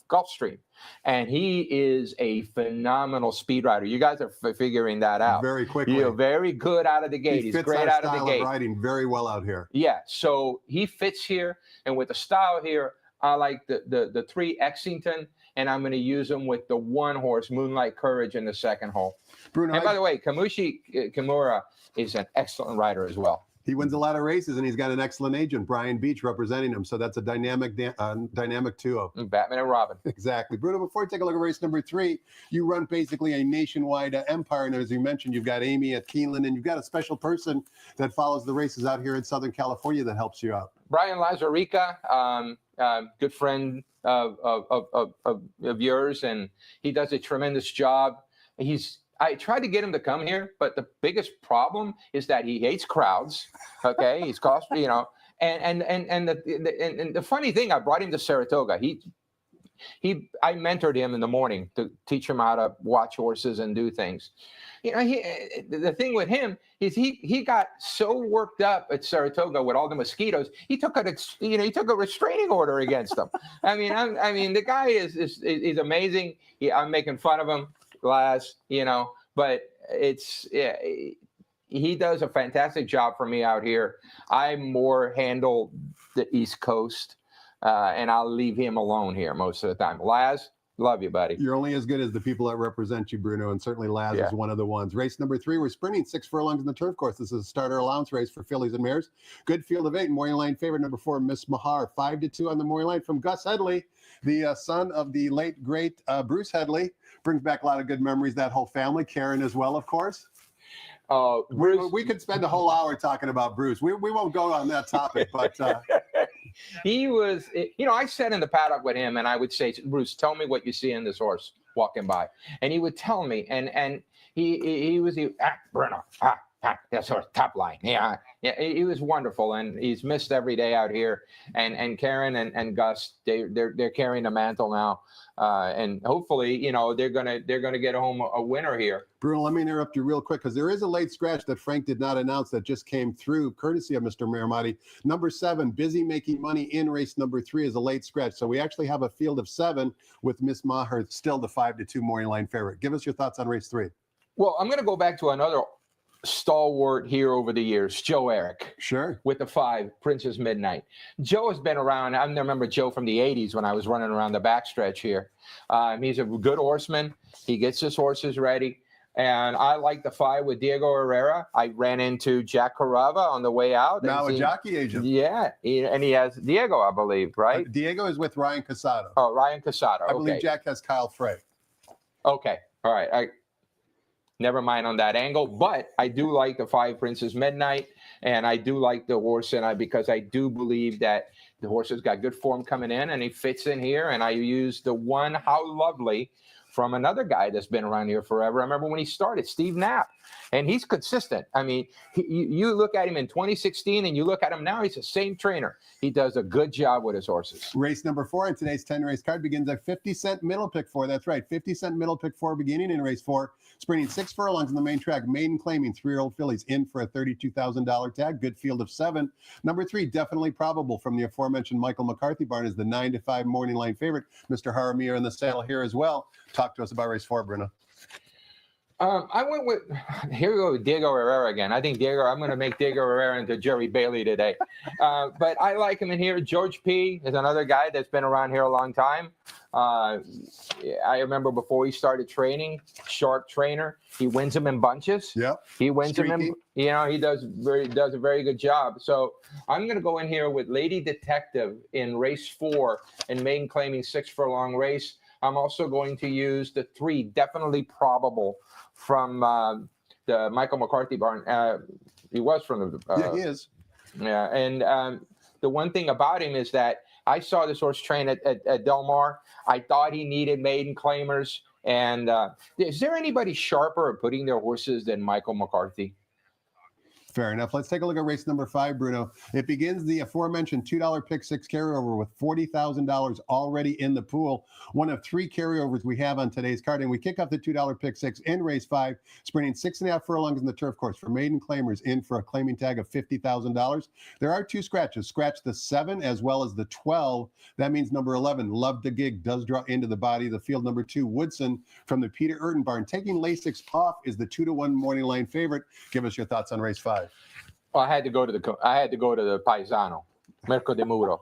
Gulfstream, and he is a phenomenal speed rider. You guys are figuring that out very quickly. Very good out of the gate. He's great out of the gate. Riding very well out here. Yeah, so he fits here, and with the style here, I like the 3 Exington, and I'm going to use him with the 1 horse Moonlight Courage in the second hole. Bruno, and by the way, Kamushi Kimura is an excellent rider as well. He wins a lot of races, and he's got an excellent agent, Brian Beach, representing him. So that's a dynamic duo. Batman and Robin. Exactly. Bruno, before we take a look at race number 3, you run basically a nationwide empire. And as you mentioned, you've got Amy at Keeneland, and you've got a special person that follows the races out here in Southern California that helps you out. Brian Lazarica, good friend of yours, and he does a tremendous job. I tried to get him to come here, but the biggest problem is that he hates crowds. Okay, he's cost, and the funny thing, I brought him to Saratoga. I mentored him in the morning to teach him how to watch horses and do things. The thing with him is he got so worked up at Saratoga with all the mosquitoes. He took a restraining order against them. I mean, the guy is amazing. I'm making fun of him. Glass, but he does a fantastic job for me out here. I more handle the East Coast, and I'll leave him alone here most of the time. Laz, love you, buddy. You're only as good as the people that represent you, Bruno, and certainly Laz is one of the ones. Race number 3, we're sprinting 6 furlongs in the turf course. This is a starter allowance race for fillies and mares. Good field of 8. Maury Line favorite number 4, Miss Mahar. 5-2 on the Maury Line from Gus Headley, the son of the late great Bruce Headley. Brings back a lot of good memories. That whole family, Karen as well, of course. Bruce, we could spend a whole hour talking about Bruce. We won't go on that topic, but he was, I sat in the paddock with him, and I would say, Bruce, tell me what you see in this horse walking by, and he would tell me, and he was Bruno, That's our top line. Yeah, he was wonderful, and he's missed every day out here. And Karen and Gus, they're carrying the mantle now, and hopefully, they're gonna get home a winner here. Bruno, let me interrupt you real quick because there is a late scratch that Frank did not announce that just came through, courtesy of Mr. Maramati. Number 7, Busy Making Money in race number 3 is a late scratch. So we actually have a field of 7 with Miss Maher still the 5-2 morning line favorite. Give us your thoughts on race 3. Well, I'm going to go back to another stalwart here over the years, Joe Eric. Sure. With the 5, Princess Midnight. Joe has been around. I remember Joe from the 80s when I was running around the backstretch here. He's a good horseman. He gets his horses ready. And I like the 5 with Diego Herrera. I ran into Jack Carava on the way out. Now a jockey agent. Yeah. And he has Diego, I believe, right? Diego is with Ryan Casado. Oh, Ryan Casado. I believe Jack has Kyle Frey. Okay. All right. Never mind on that angle, but I do like the 5 Princess Midnight, and I do like the horse, because I do believe that the horse has got good form coming in, and he fits in here. And I use the 1 How Lovely from another guy that's been around here forever. I remember when he started, Steve Knapp, and he's consistent. I mean, you look at him in 2016 and you look at him now, he's the same trainer. He does a good job with his horses. Race number 4 in today's 10-race card begins at 50-cent middle pick 4. That's right, 50-cent middle pick 4 beginning in race 4. Sprinting 6 furlongs on the main track, maiden claiming 3-year-old fillies in for a $32,000 tag. Good field of 7. Number 3, Definitely Probable from the aforementioned Michael McCarthy barn is the 9-5 morning line favorite. Mr. Jaramillo in the saddle here as well. Talk to us about race 4, Bruno. I went with, here we go with Diego Herrera again. I think I'm going to make Diego Herrera into Jerry Bailey today. But I like him in here. George P. is another guy that's been around here a long time. I remember before he started training, sharp trainer. He wins them in bunches. Yep. He wins them in, he does a very good job. So I'm going to go in here with Lady Detective in race 4 and maiden claiming 6 furlong race. I'm also going to use the 3, Definitely Probable from the Michael McCarthy barn. He was from the... yeah, he is. Yeah, and the one thing about him is that I saw this horse train at Del Mar. I thought he needed maiden claimers. And is there anybody sharper at putting their horses than Michael McCarthy? Fair enough. Let's take a look at race number 5, Bruno. It begins the aforementioned $2 pick 6 carryover with $40,000 already in the pool. One of 3 carryovers we have on today's card. And we kick off the $2 pick 6 in race 5, sprinting 6.5 furlongs in the turf course for maiden claimers in for a claiming tag of $50,000. There are 2 scratches. Scratch the 7 as well as the 12. That means number 11, Love the Gig, does draw into the body of the field. Number 2, Woodson from the Peter Urton barn. Taking Lasix off is the 2-1 morning line favorite. Give us your thoughts on race 5. Well, I had to go to the Paisano, Mirko de Muro.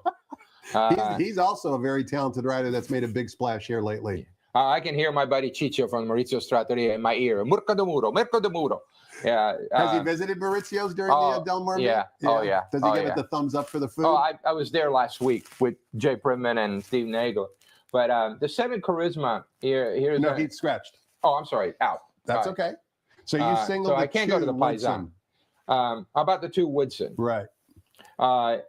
He's also a very talented rider that's made a big splash here lately. I can hear my buddy Chicho from Maurizio Trattoria in my ear. Mirko de Muro. Yeah. Has he visited Maurizio's during the Del Mar? Yeah. Oh, yeah. Does he give it the thumbs up for the food? Oh, I was there last week with Jay Primman and Steve Nagel. But the 7 Charisma here's no, he's scratched. Oh, I'm sorry, out. That's okay. So you singled so I can't go to the Paisano. How about the 2 Woodson? Right.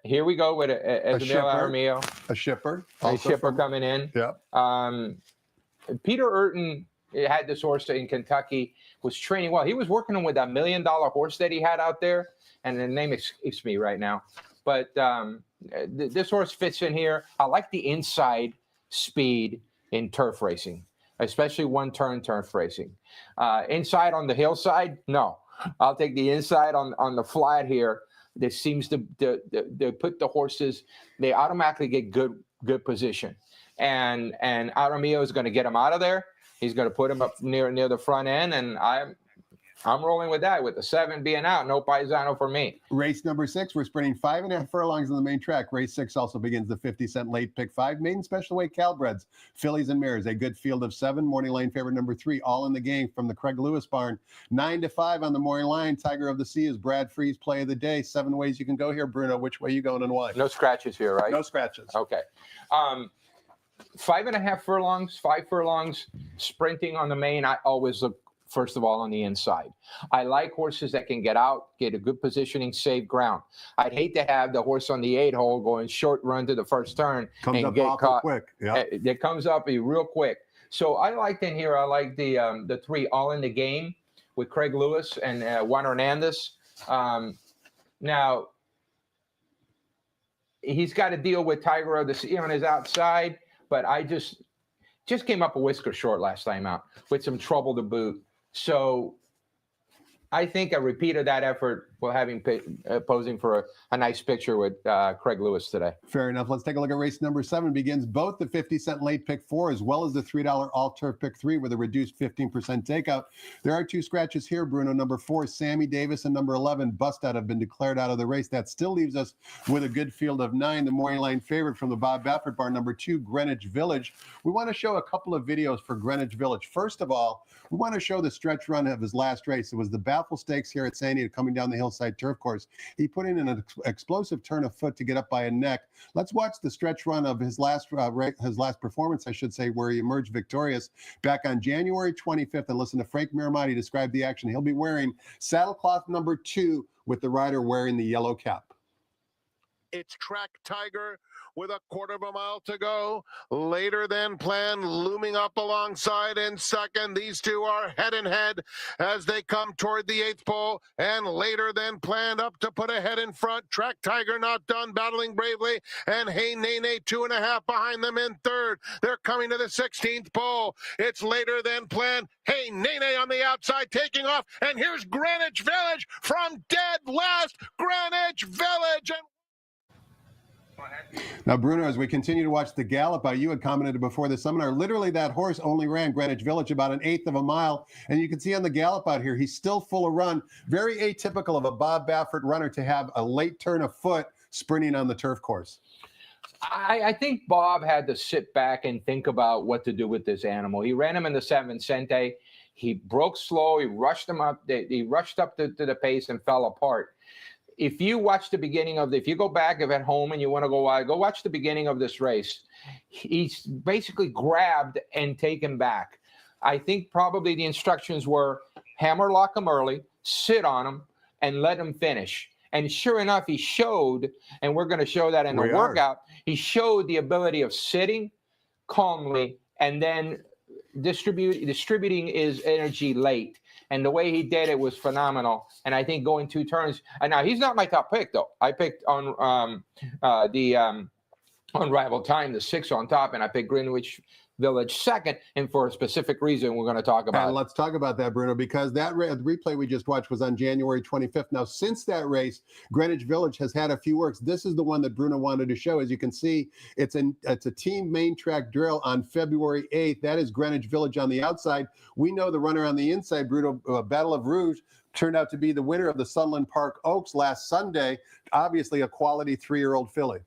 Here we go with a Jaramillo. A shipper. A shipper coming in. Yeah. Peter Urton had this horse in Kentucky, was training well. He was working with $1 million horse that he had out there, and the name escapes me right now. But this horse fits in here. I like the inside speed in turf racing, especially one-turn turf racing. Inside on the hillside, no. I'll take the inside on the flat here. That seems to put the horses, they automatically get good position. And Aramillo is going to get him out of there. He's going to put him up near the front end, and I'm rolling with that, with the 7 being out. No Paisano for me. Race number 6, we're sprinting 5.5 furlongs on the main track. Race 6 also begins the 50-cent late pick 5. Maiden special weight Calbreds, fillies and mares. A good field of 7. Morning line favorite number 3, all in the game from the Craig Lewis barn. 9-5 on the morning line. Tiger of the Sea is Brad Free's play of the day. 7 ways you can go here, Bruno. Which way you going and why? No scratches here, right? No scratches. Okay. 5.5 furlongs, 5 furlongs, sprinting on the main. I always look, first of all, on the inside. I like horses that can get out, get a good positioning, save ground. I'd hate to have the horse on the 8 hole going short run to the first turn and get caught. Quick. Yeah. It comes up real quick. So I liked in here, I like the 3 all in the game with Craig Lewis and Juan Hernandez. Now, he's got to deal with Tiger of the Sea on his outside, but I just came up a whisker short last time out with some trouble to boot. So I think a repeat of that effort will have him posing for a nice picture with Craig Lewis today. Fair enough. Let's take a look at race number 7. Begins both the 50-cent late pick 4 as well as the $3 all-turf pick 3 with a reduced 15% takeout. There are 2 scratches here, Bruno. Number 4, Sammy Davis, and number 11, Bust Out, have been declared out of the race. That still leaves us with a good field of 9. The morning line favorite from the Bob Baffert Bar, number 2, Greenwich Village. We want to show a couple of videos for Greenwich Village. First of all, we want to show the stretch run of his last race. It was the Baffle Stakes here at San Diego, coming down the hillside turf course. He put in an explosive turn of foot to get up by a neck. Let's watch the stretch run of his last performance, I should say, where he emerged victorious back on January 25th. And listen to Frank Miramati describe the action. He'll be wearing saddlecloth number 2 with the rider wearing the yellow cap. It's Track Tiger with a quarter of a mile to go. Later than planned, looming up alongside in second. These two are head and head as they come toward the 8th pole, and later than planned up to put ahead in front. Track Tiger not done, battling bravely, and Hey Nene 2.5 behind them in third. They're coming to the 16th pole. It's later than planned. Hey Nene on the outside taking off, and here's Greenwich Village from dead last. Greenwich Village. Now, Bruno, as we continue to watch the gallop, you had commented before the seminar, literally that horse only ran Greenwich Village about an 1/8 of a mile. And you can see on the gallop out here, he's still full of run. Very atypical of a Bob Baffert runner to have a late turn of foot sprinting on the turf course. I think Bob had to sit back and think about what to do with this animal. He ran him in the 7 Cente. He broke slow. He rushed him up. He rushed up to the pace and fell apart. If you watch the beginning of if you go back at home and you want to go watch the beginning of this race. He's basically grabbed and taken back. I think probably the instructions were hammer lock him early, sit on him, and let him finish. And sure enough, he showed, and we're going to show that in the workout, he showed the ability of sitting calmly and then distributing his energy late. And the way he did it was phenomenal. And I think going 2 turns. And now he's not my top pick, though. I picked on Unrivaled Time, the 6 on top, and I picked Greenwich Village second, and for a specific reason we're going to talk about. And let's talk about that, Bruno, because that replay we just watched was on January 25th. Now, since that race, Greenwich Village has had a few works. This is the one that Bruno wanted to show. As you can see, it's a team main track drill on February 8th. That is Greenwich Village on the outside. We know the runner on the inside, Bruno, Battle of Rouge, turned out to be the winner of the Sunland Park Oaks last Sunday. Obviously a quality 3-year-old filly.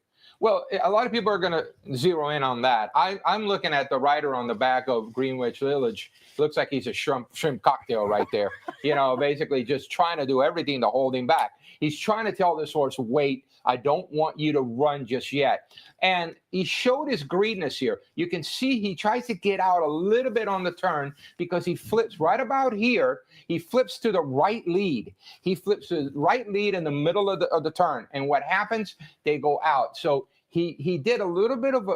Well, a lot of people are going to zero in on that. I'm looking at the rider on the back of Greenwich Village. Looks like he's a shrimp cocktail right there. You know, basically just trying to do everything to hold him back. He's trying to tell this horse, wait, I don't want you to run just yet. And he showed his greediness here. You can see he tries to get out a little bit on the turn because he flips right about here. He flips to the right lead. He flips to the right lead in the middle of the turn. And what happens? They go out. So he did a little bit of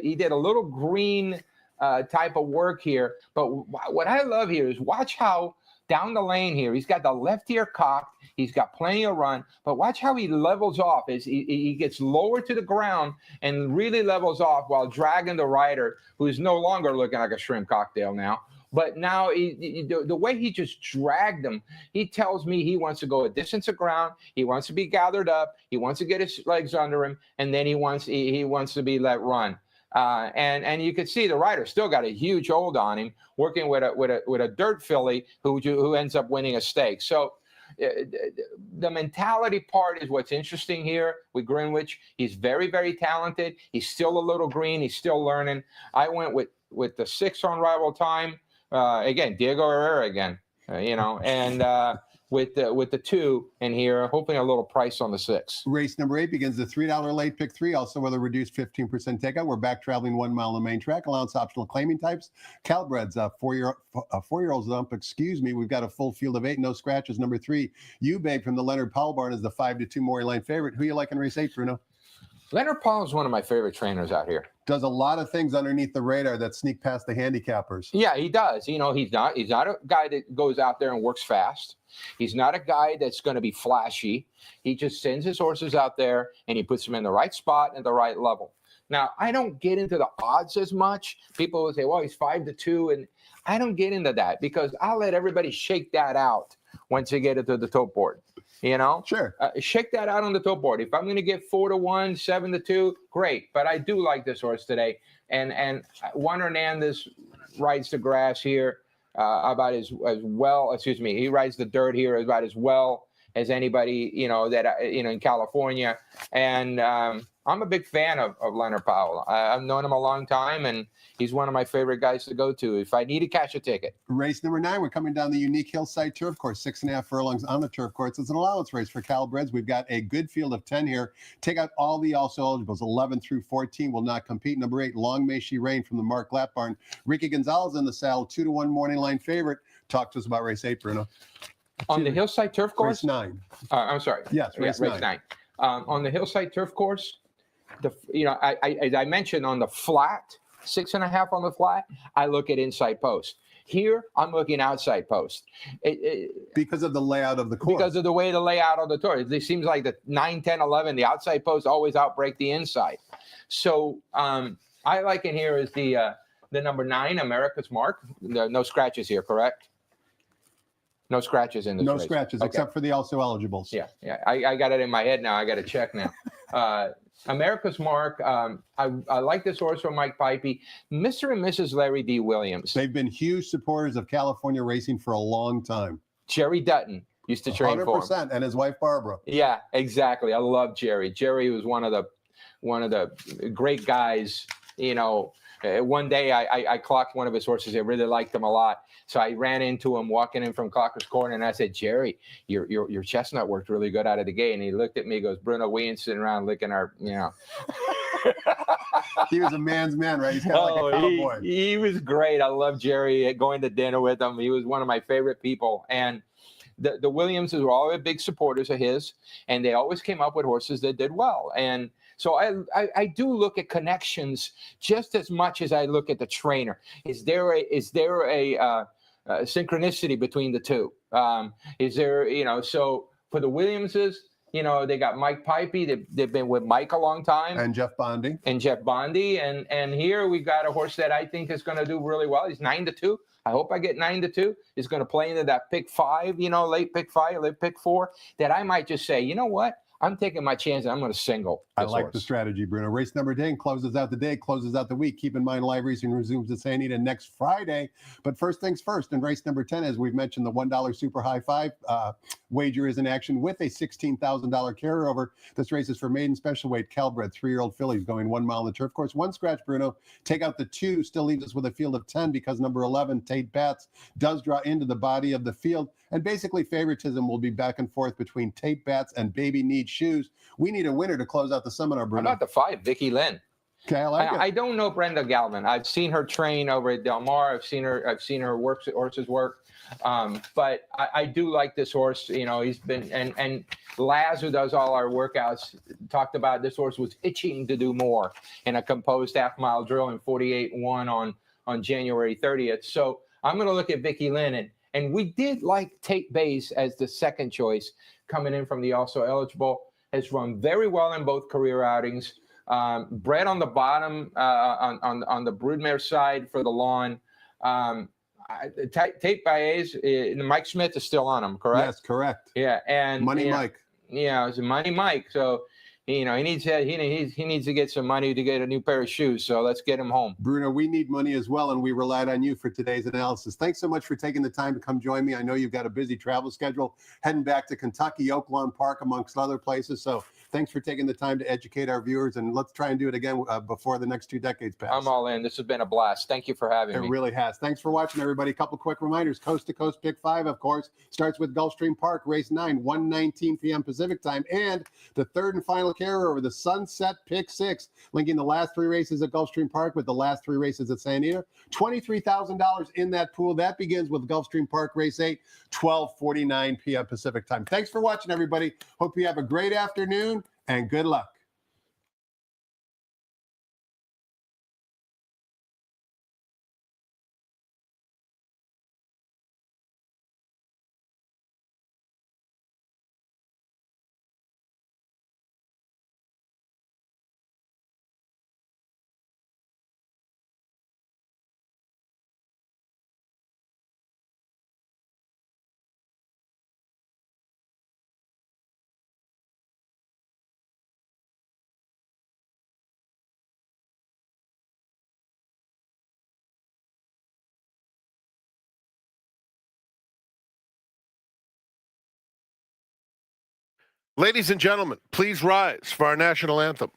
he did a little green type of work here. But what I love here is watch how down the lane here, he's got the left ear cocked. He's got plenty of run, but watch how he levels off. He gets lower to the ground and really levels off while dragging the rider, who's no longer looking like a shrimp cocktail now. But now the way he just dragged him, he tells me he wants to go a distance of ground. He wants to be gathered up. He wants to get his legs under him, and then he wants to be let run. And you could see the rider still got a huge hold on him, working with a dirt filly who ends up winning a stake. So the mentality part is what's interesting here with Greenwich. He's very, very talented. He's still a little green. He's still learning. I went with the 6 on Rival Time. Again, Diego Herrera again, and with the 2 in here, hoping a little price on the 6. Race number 8 begins the $3 late pick 3, also with a reduced 15% takeout. We're back traveling 1 mile on the main track. Allowance optional claiming types. Calbreds, 4-year-olds dump, We've got a full field of 8, no scratches. Number 3, You Babe from the Leonard Powell barn is the 5-2 Maury Line favorite. Who you like in race 8, Bruno? Leonard Paul is one of my favorite trainers out here. Does a lot of things underneath the radar that sneak past the handicappers. Yeah, he does. He's not a guy that goes out there and works fast. He's not a guy that's going to be flashy. He just sends his horses out there and he puts them in the right spot at the right level. Now, I don't get into the odds as much. People will say, well, he's 5-2. And I don't get into that because I'll let everybody shake that out once you get it to the top board. Sure. Shake that out on the top board. If I'm going to get 4-1, 7-2, great. But I do like this horse today. And Juan Hernandez rides the grass here about as well. Excuse me. He rides the dirt here about as well as anybody, in California. And I'm a big fan of Leonard Powell. I've known him a long time, and he's one of my favorite guys to go to if I need to catch a ticket. Race number 9, we're coming down the unique hillside turf course, 6.5 furlongs on the turf course. It's an allowance race for Calabreds. We've got a good field of 10 here. Take out all the also eligibles. 11 through 14 will not compete. Number 8, Long May She Reign from the Mark Glatt barn. Ricky Gonzalez in the saddle, 2-1 morning line favorite. Talk to us about race 8, Bruno. On the hillside turf course? Race 9. I'm sorry. Yes, race 9. On the hillside turf course, as I mentioned, on the flat, 6.5 on the flat, I look at inside post. Here, I'm looking outside post. Because of the layout of the course. Because of the way the layout of the course. It seems like the 9, 10, 11, the outside posts always outbreak the inside. So I like in here is the number 9, America's Mark. No scratches here, correct? No scratches in this No race. scratches, Okay. Except for the also eligibles. Yeah. I got it in my head now. I got to check now. America's Mark. I like this horse from Mike Pipey. Mr. and Mrs. Larry D. Williams. They've been huge supporters of California racing for a long time. Jerry Dutton used to train for him. 100%, and his wife Barbara. Yeah, exactly. I love Jerry. Jerry was one of the great guys. One day I clocked one of his horses. I really liked him a lot. So I ran into him walking in from Clocker's Corner, and I said, Jerry, your chestnut worked really good out of the gate. And he looked at me and goes, Bruno, we ain't sitting around licking our, He was a man's man, right? He's kind of like a cowboy. He was great. I love Jerry. Going to dinner with him. He was one of my favorite people. And the Williamses were always big supporters of his, and they always came up with horses that did well. And so I do look at connections just as much as I look at the trainer. Is there a synchronicity between the two? Is there, so for the Williamses, they got Mike Pipey. They've been with Mike a long time. And Jeff Bondy. And here we got a horse that I think is going to do really well. He's 9-2. I hope I get 9-2. He's going to play into that pick 5, late pick 5, late pick 4, that I might just say, you know what? I'm taking my chance and I'm going to single. I like the strategy, Bruno. Race number 10 closes out the day, closes out the week. Keep in mind, live racing resumes at Santa Anita next Friday. But first things first, in race number 10, as we've mentioned, the $1 Super High Five wager is in action with a $16,000 carryover. This race is for maiden special weight Calbred 3-year-old fillies going 1 mile on the turf course. One scratch, Bruno. Take out the 2, still leaves us with a field of 10 because number 11, Tate Batts, does draw into the body of the field. And basically, favoritism will be back and forth between Tate Batts and Baby Need Shoes. We need a winner to close out the seminar, Bruno. How about the 5, Vicky Lynn? Okay, I like it. I don't know Brenda Galvin. I've seen her train over at Del Mar. I've seen her horses work. But I do like this horse. He's been and Laz, who does all our workouts, talked about this horse was itching to do more in a composed half-mile drill in 48-1 on January 30th. So I'm going to look at Vicky Lynn. And we did like Tate Bays as the second choice coming in from the also eligible. Has run very well in both career outings. Bred on the bottom on the broodmare side for the lawn. Tate Bays, Mike Smith is still on him, correct? Yes, correct. Yeah, and Money Mike. Yeah, it's Money Mike. So he needs to get some money to get a new pair of shoes. So let's get him home. Bruno, we need money as well, and we relied on you for today's analysis. Thanks so much for taking the time to come join me. I know you've got a busy travel schedule, heading back to Kentucky, Oak Lawn Park, amongst other places. So thanks for taking the time to educate our viewers, and let's try and do it again before the next 2 decades pass. I'm all in. This has been a blast. Thank you for having me. It really has. Thanks for watching, everybody. A couple quick reminders. Coast to Coast Pick 5, of course, starts with Gulfstream Park, race 9, 1:19 p.m. Pacific time, and the third and final carryover, the Sunset Pick 6, linking the last 3 races at Gulfstream Park with the last 3 races at Santa Anita. $23,000 in that pool. That begins with Gulfstream Park race 8, 12:49 p.m. Pacific time. Thanks for watching, everybody. Hope you have a great afternoon and good luck. Ladies and gentlemen, please rise for our national anthem.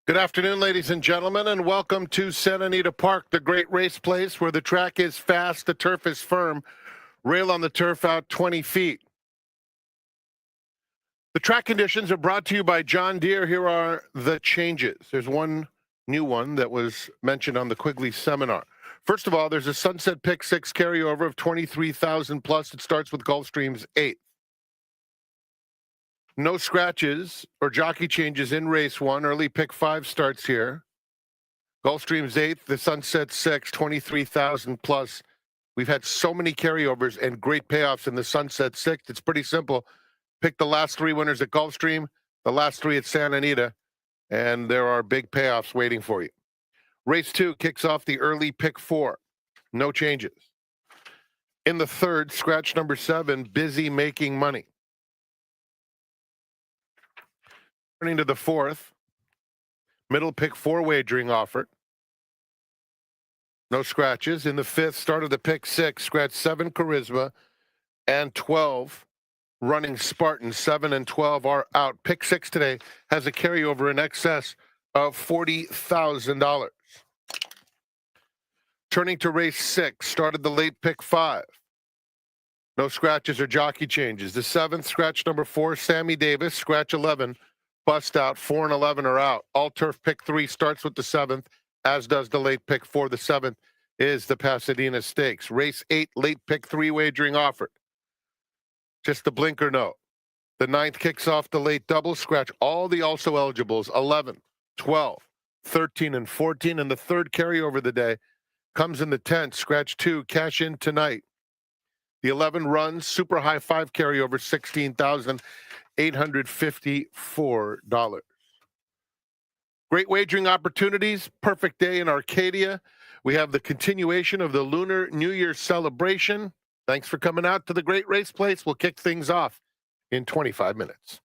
Good afternoon, ladies and gentlemen, and welcome to Santa Anita Park, the great race place where the track is fast, the turf is firm, rail on the turf out 20 feet. The track conditions are brought to you by John Deere. Here are the changes. There's one new one that was mentioned on the Quigley seminar. First of all, there's a Sunset Pick 6 carryover of 23,000 plus. It starts with Gulfstream's 8th. No scratches or jockey changes in race 1. Early Pick 5 starts here. Gulfstream's 8th, the Sunset 6, 23,000 plus. We've had so many carryovers and great payoffs in the Sunset 6. It's pretty simple. Pick the last 3 winners at Gulfstream, the last 3 at Santa Anita, and there are big payoffs waiting for you. Race 2 kicks off the early Pick 4. No changes. In the 3rd, scratch number 7, Busy Making Money. Turning to the 4th, middle Pick 4 wagering offered. No scratches. In the 5th, start of the Pick 6, scratch 7 Charisma and 12 Running Spartan. 7 and 12 are out. Pick 6 today has a carryover in excess of $40,000. Turning to race 6, started the late Pick 5. No scratches or jockey changes. The 7th, scratch number 4, Sammy Davis, scratch 11, bust out. 4 and 11 are out. All turf Pick 3 starts with the 7th, as does the late Pick 4. The 7th is the Pasadena Stakes. Race 8, late Pick 3 wagering offered. Just the blinker note. The 9th kicks off the late double. Scratch all the also eligibles, 11, 12, 13, and 14. And the 3rd carryover of the day comes in the 10th. Scratch 2, cash in tonight. The 11 runs, super high 5 carryover, $16,854. Great wagering opportunities. Perfect day in Arcadia. We have the continuation of the Lunar New Year celebration. Thanks for coming out to the great race place. We'll kick things off in 25 minutes.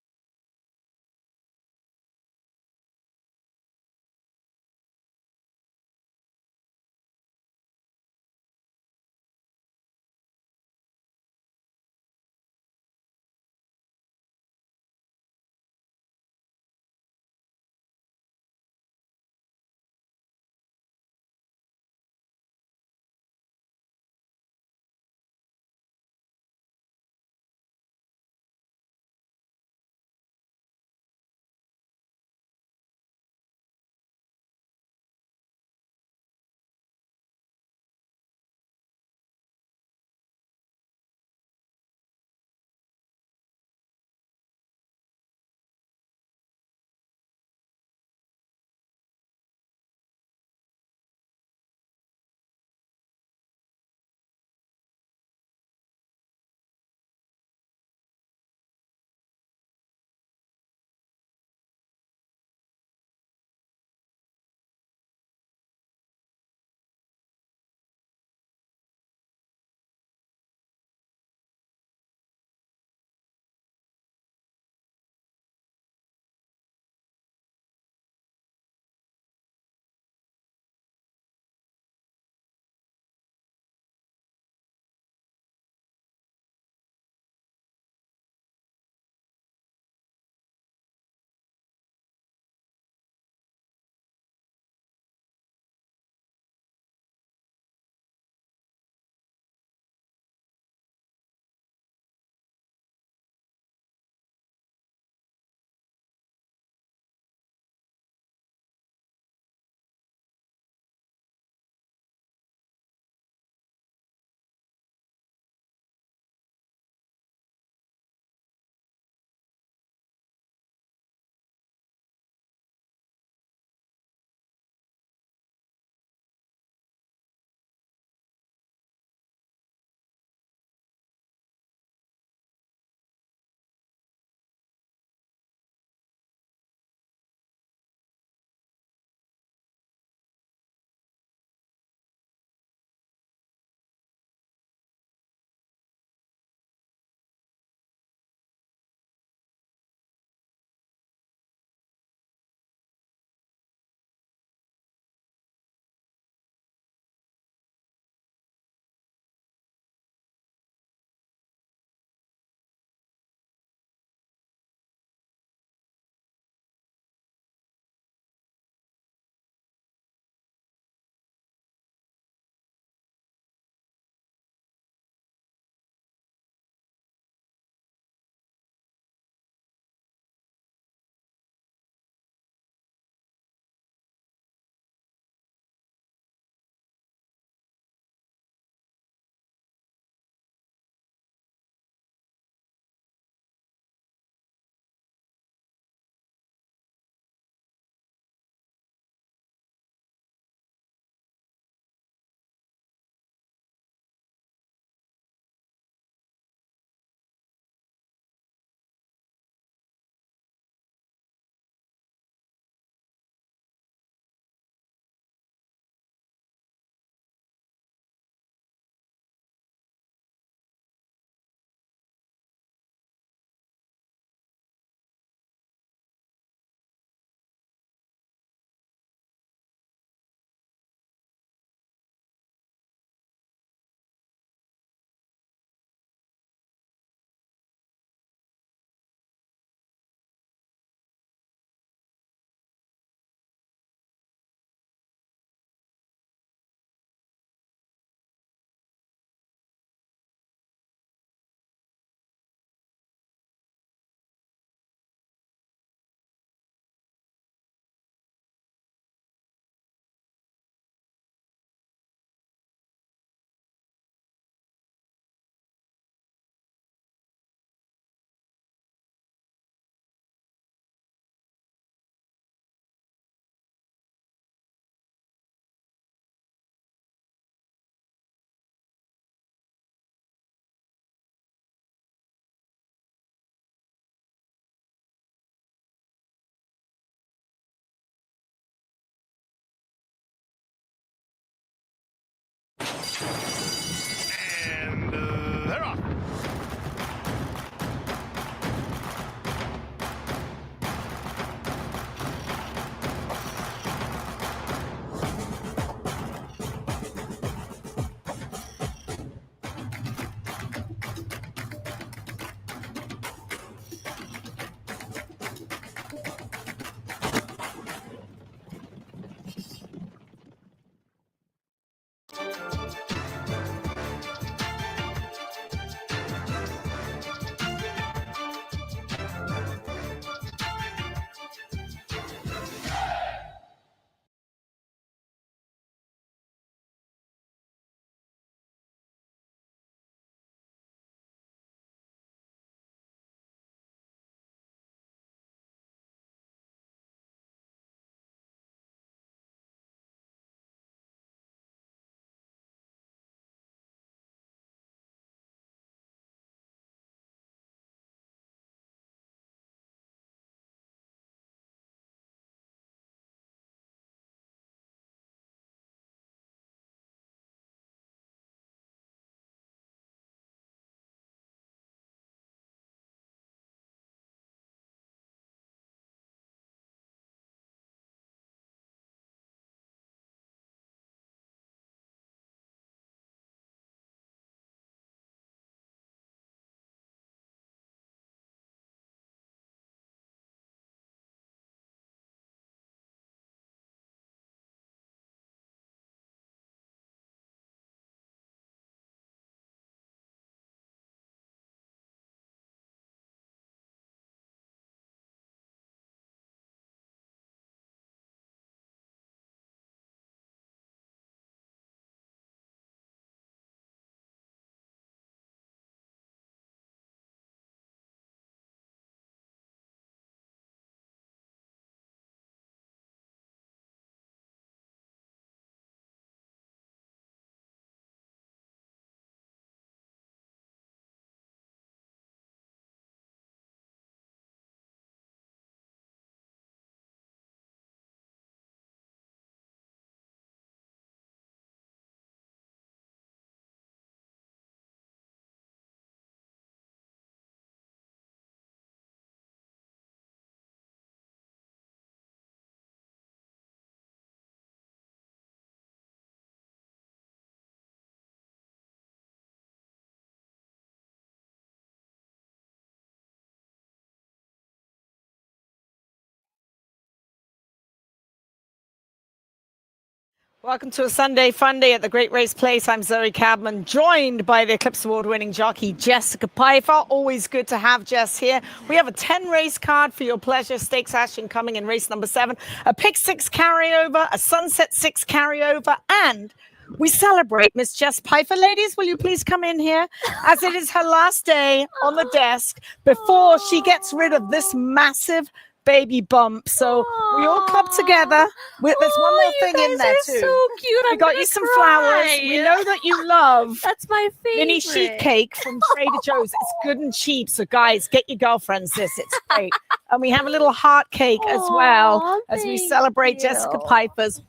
Welcome to a Sunday fun day at the Great Race Place. I'm Zoe Cadman, joined by the Eclipse Award-winning jockey Jessica Pfeiffer. Always good to have Jess here. We have a 10-race card for your pleasure. Stakes action coming in race number 7. A pick 6 carryover, a sunset 6 carryover, and we celebrate Miss Jess Pfeiffer. Ladies, will you please come in here, as it is her last day on the desk before she gets rid of this massive baby bump. So we all club together. There's one more thing in there too. So cute. We got you some flowers. We know that you love That's my favorite. mini sheet cake from Trader Joe's. It's good and cheap. So guys, get your girlfriends this. It's great. And we have a little heart cake as well as we celebrate Jessica Pfeiffer's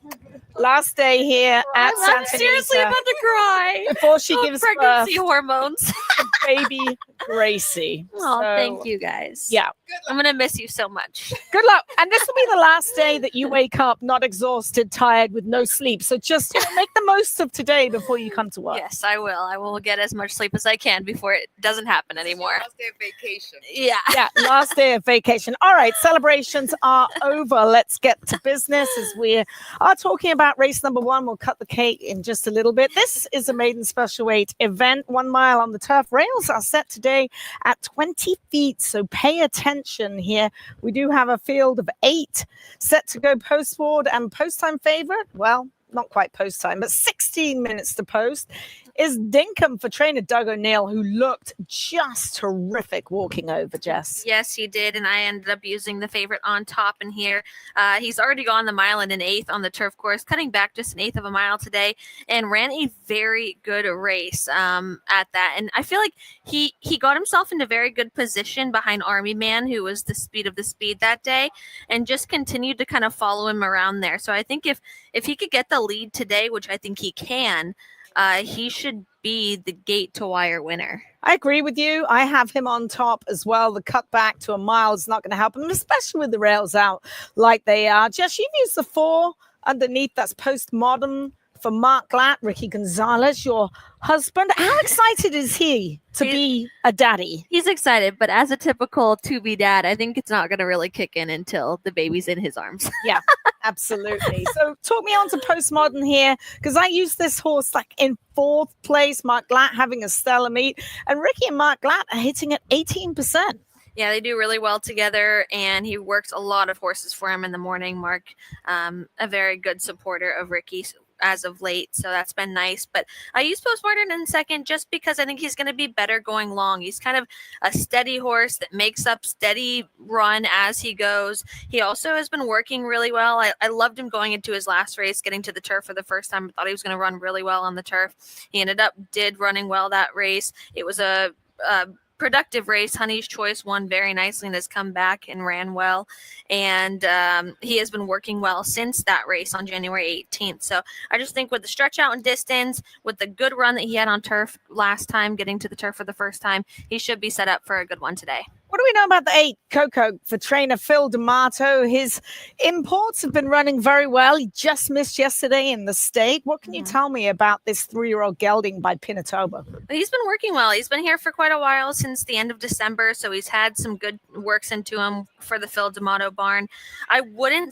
last day here at Santa I'm seriously Anita about to cry. before she gives birth Pregnancy hormones. to baby Gracie. Oh, So, thank you guys. Yeah. I'm gonna miss you so much. Good luck. And this will be the last day that you wake up not exhausted, tired, with no sleep. So just make the most of today before you come to work. Yes, I will. I will get as much sleep as I can before it doesn't happen anymore. Last day of vacation. Yeah. Yeah, last day of vacation. All right, celebrations are over. Let's get to business as we are talking about race number 1. We'll cut the cake in just a little bit. This is a maiden special weight event, 1 mile on the turf. Rails are set today at 20 feet, so pay attention here. We do have a field of 8 set to go post-board, and post-time favorite, well, not quite post-time, but 16 minutes to post, is Dinkum for trainer Doug O'Neill, who looked just terrific walking over, Jess. Yes, he did, and I ended up using the favorite on top in here. He's already gone the mile in an 1/8 on the turf course, cutting back just an 1/8 of a mile today, and ran a very good race at that. And I feel like he got himself into very good position behind Army Man, who was the speed of the speed that day, and just continued to kind of follow him around there. So I think if he could get the lead today, which I think he can, he should be the gate to wire winner. I agree with you. I have him on top as well. The cut back to a mile is not going to help him, especially with the rails out like they are. Jess, you've used the 4 underneath. That's postmodern for Mark Glatt, Ricky Gonzalez, your husband. How excited is he to be a daddy? He's excited, but as a typical to-be dad, I think it's not going to really kick in until the baby's in his arms. Yeah, absolutely. So talk me on to postmodern here, because I used this horse like in 4th place, Mark Glatt having a stellar meet, and Ricky and Mark Glatt are hitting at 18%. Yeah, they do really well together, and he works a lot of horses for him in the morning. Mark, a very good supporter of Ricky as of late, so that's been nice. But I use postmodern in second just because I think he's going to be better going long. He's kind of a steady horse that makes up steady run as he goes. He also has been working really well. I loved him going into his last race, getting to the turf for the first time. I thought he was going to run really well on the turf. He did running well that race. It was a productive race. Honey's Choice won very nicely and has come back and ran well. And he has been working well since that race on January 18th. So I just think with the stretch out and distance, with the good run that he had on turf last time, getting to the turf for the first time, he should be set up for a good one today. What do we know about the 8 Coco for trainer Phil D'Amato? His imports have been running very well. He just missed yesterday in the stake. What can you tell me about this 3-year-old gelding by Pinatoba? He's been working well. He's been here for quite a while, since the end of December, so he's had some good works into him for the Phil D'Amato barn. I wouldn't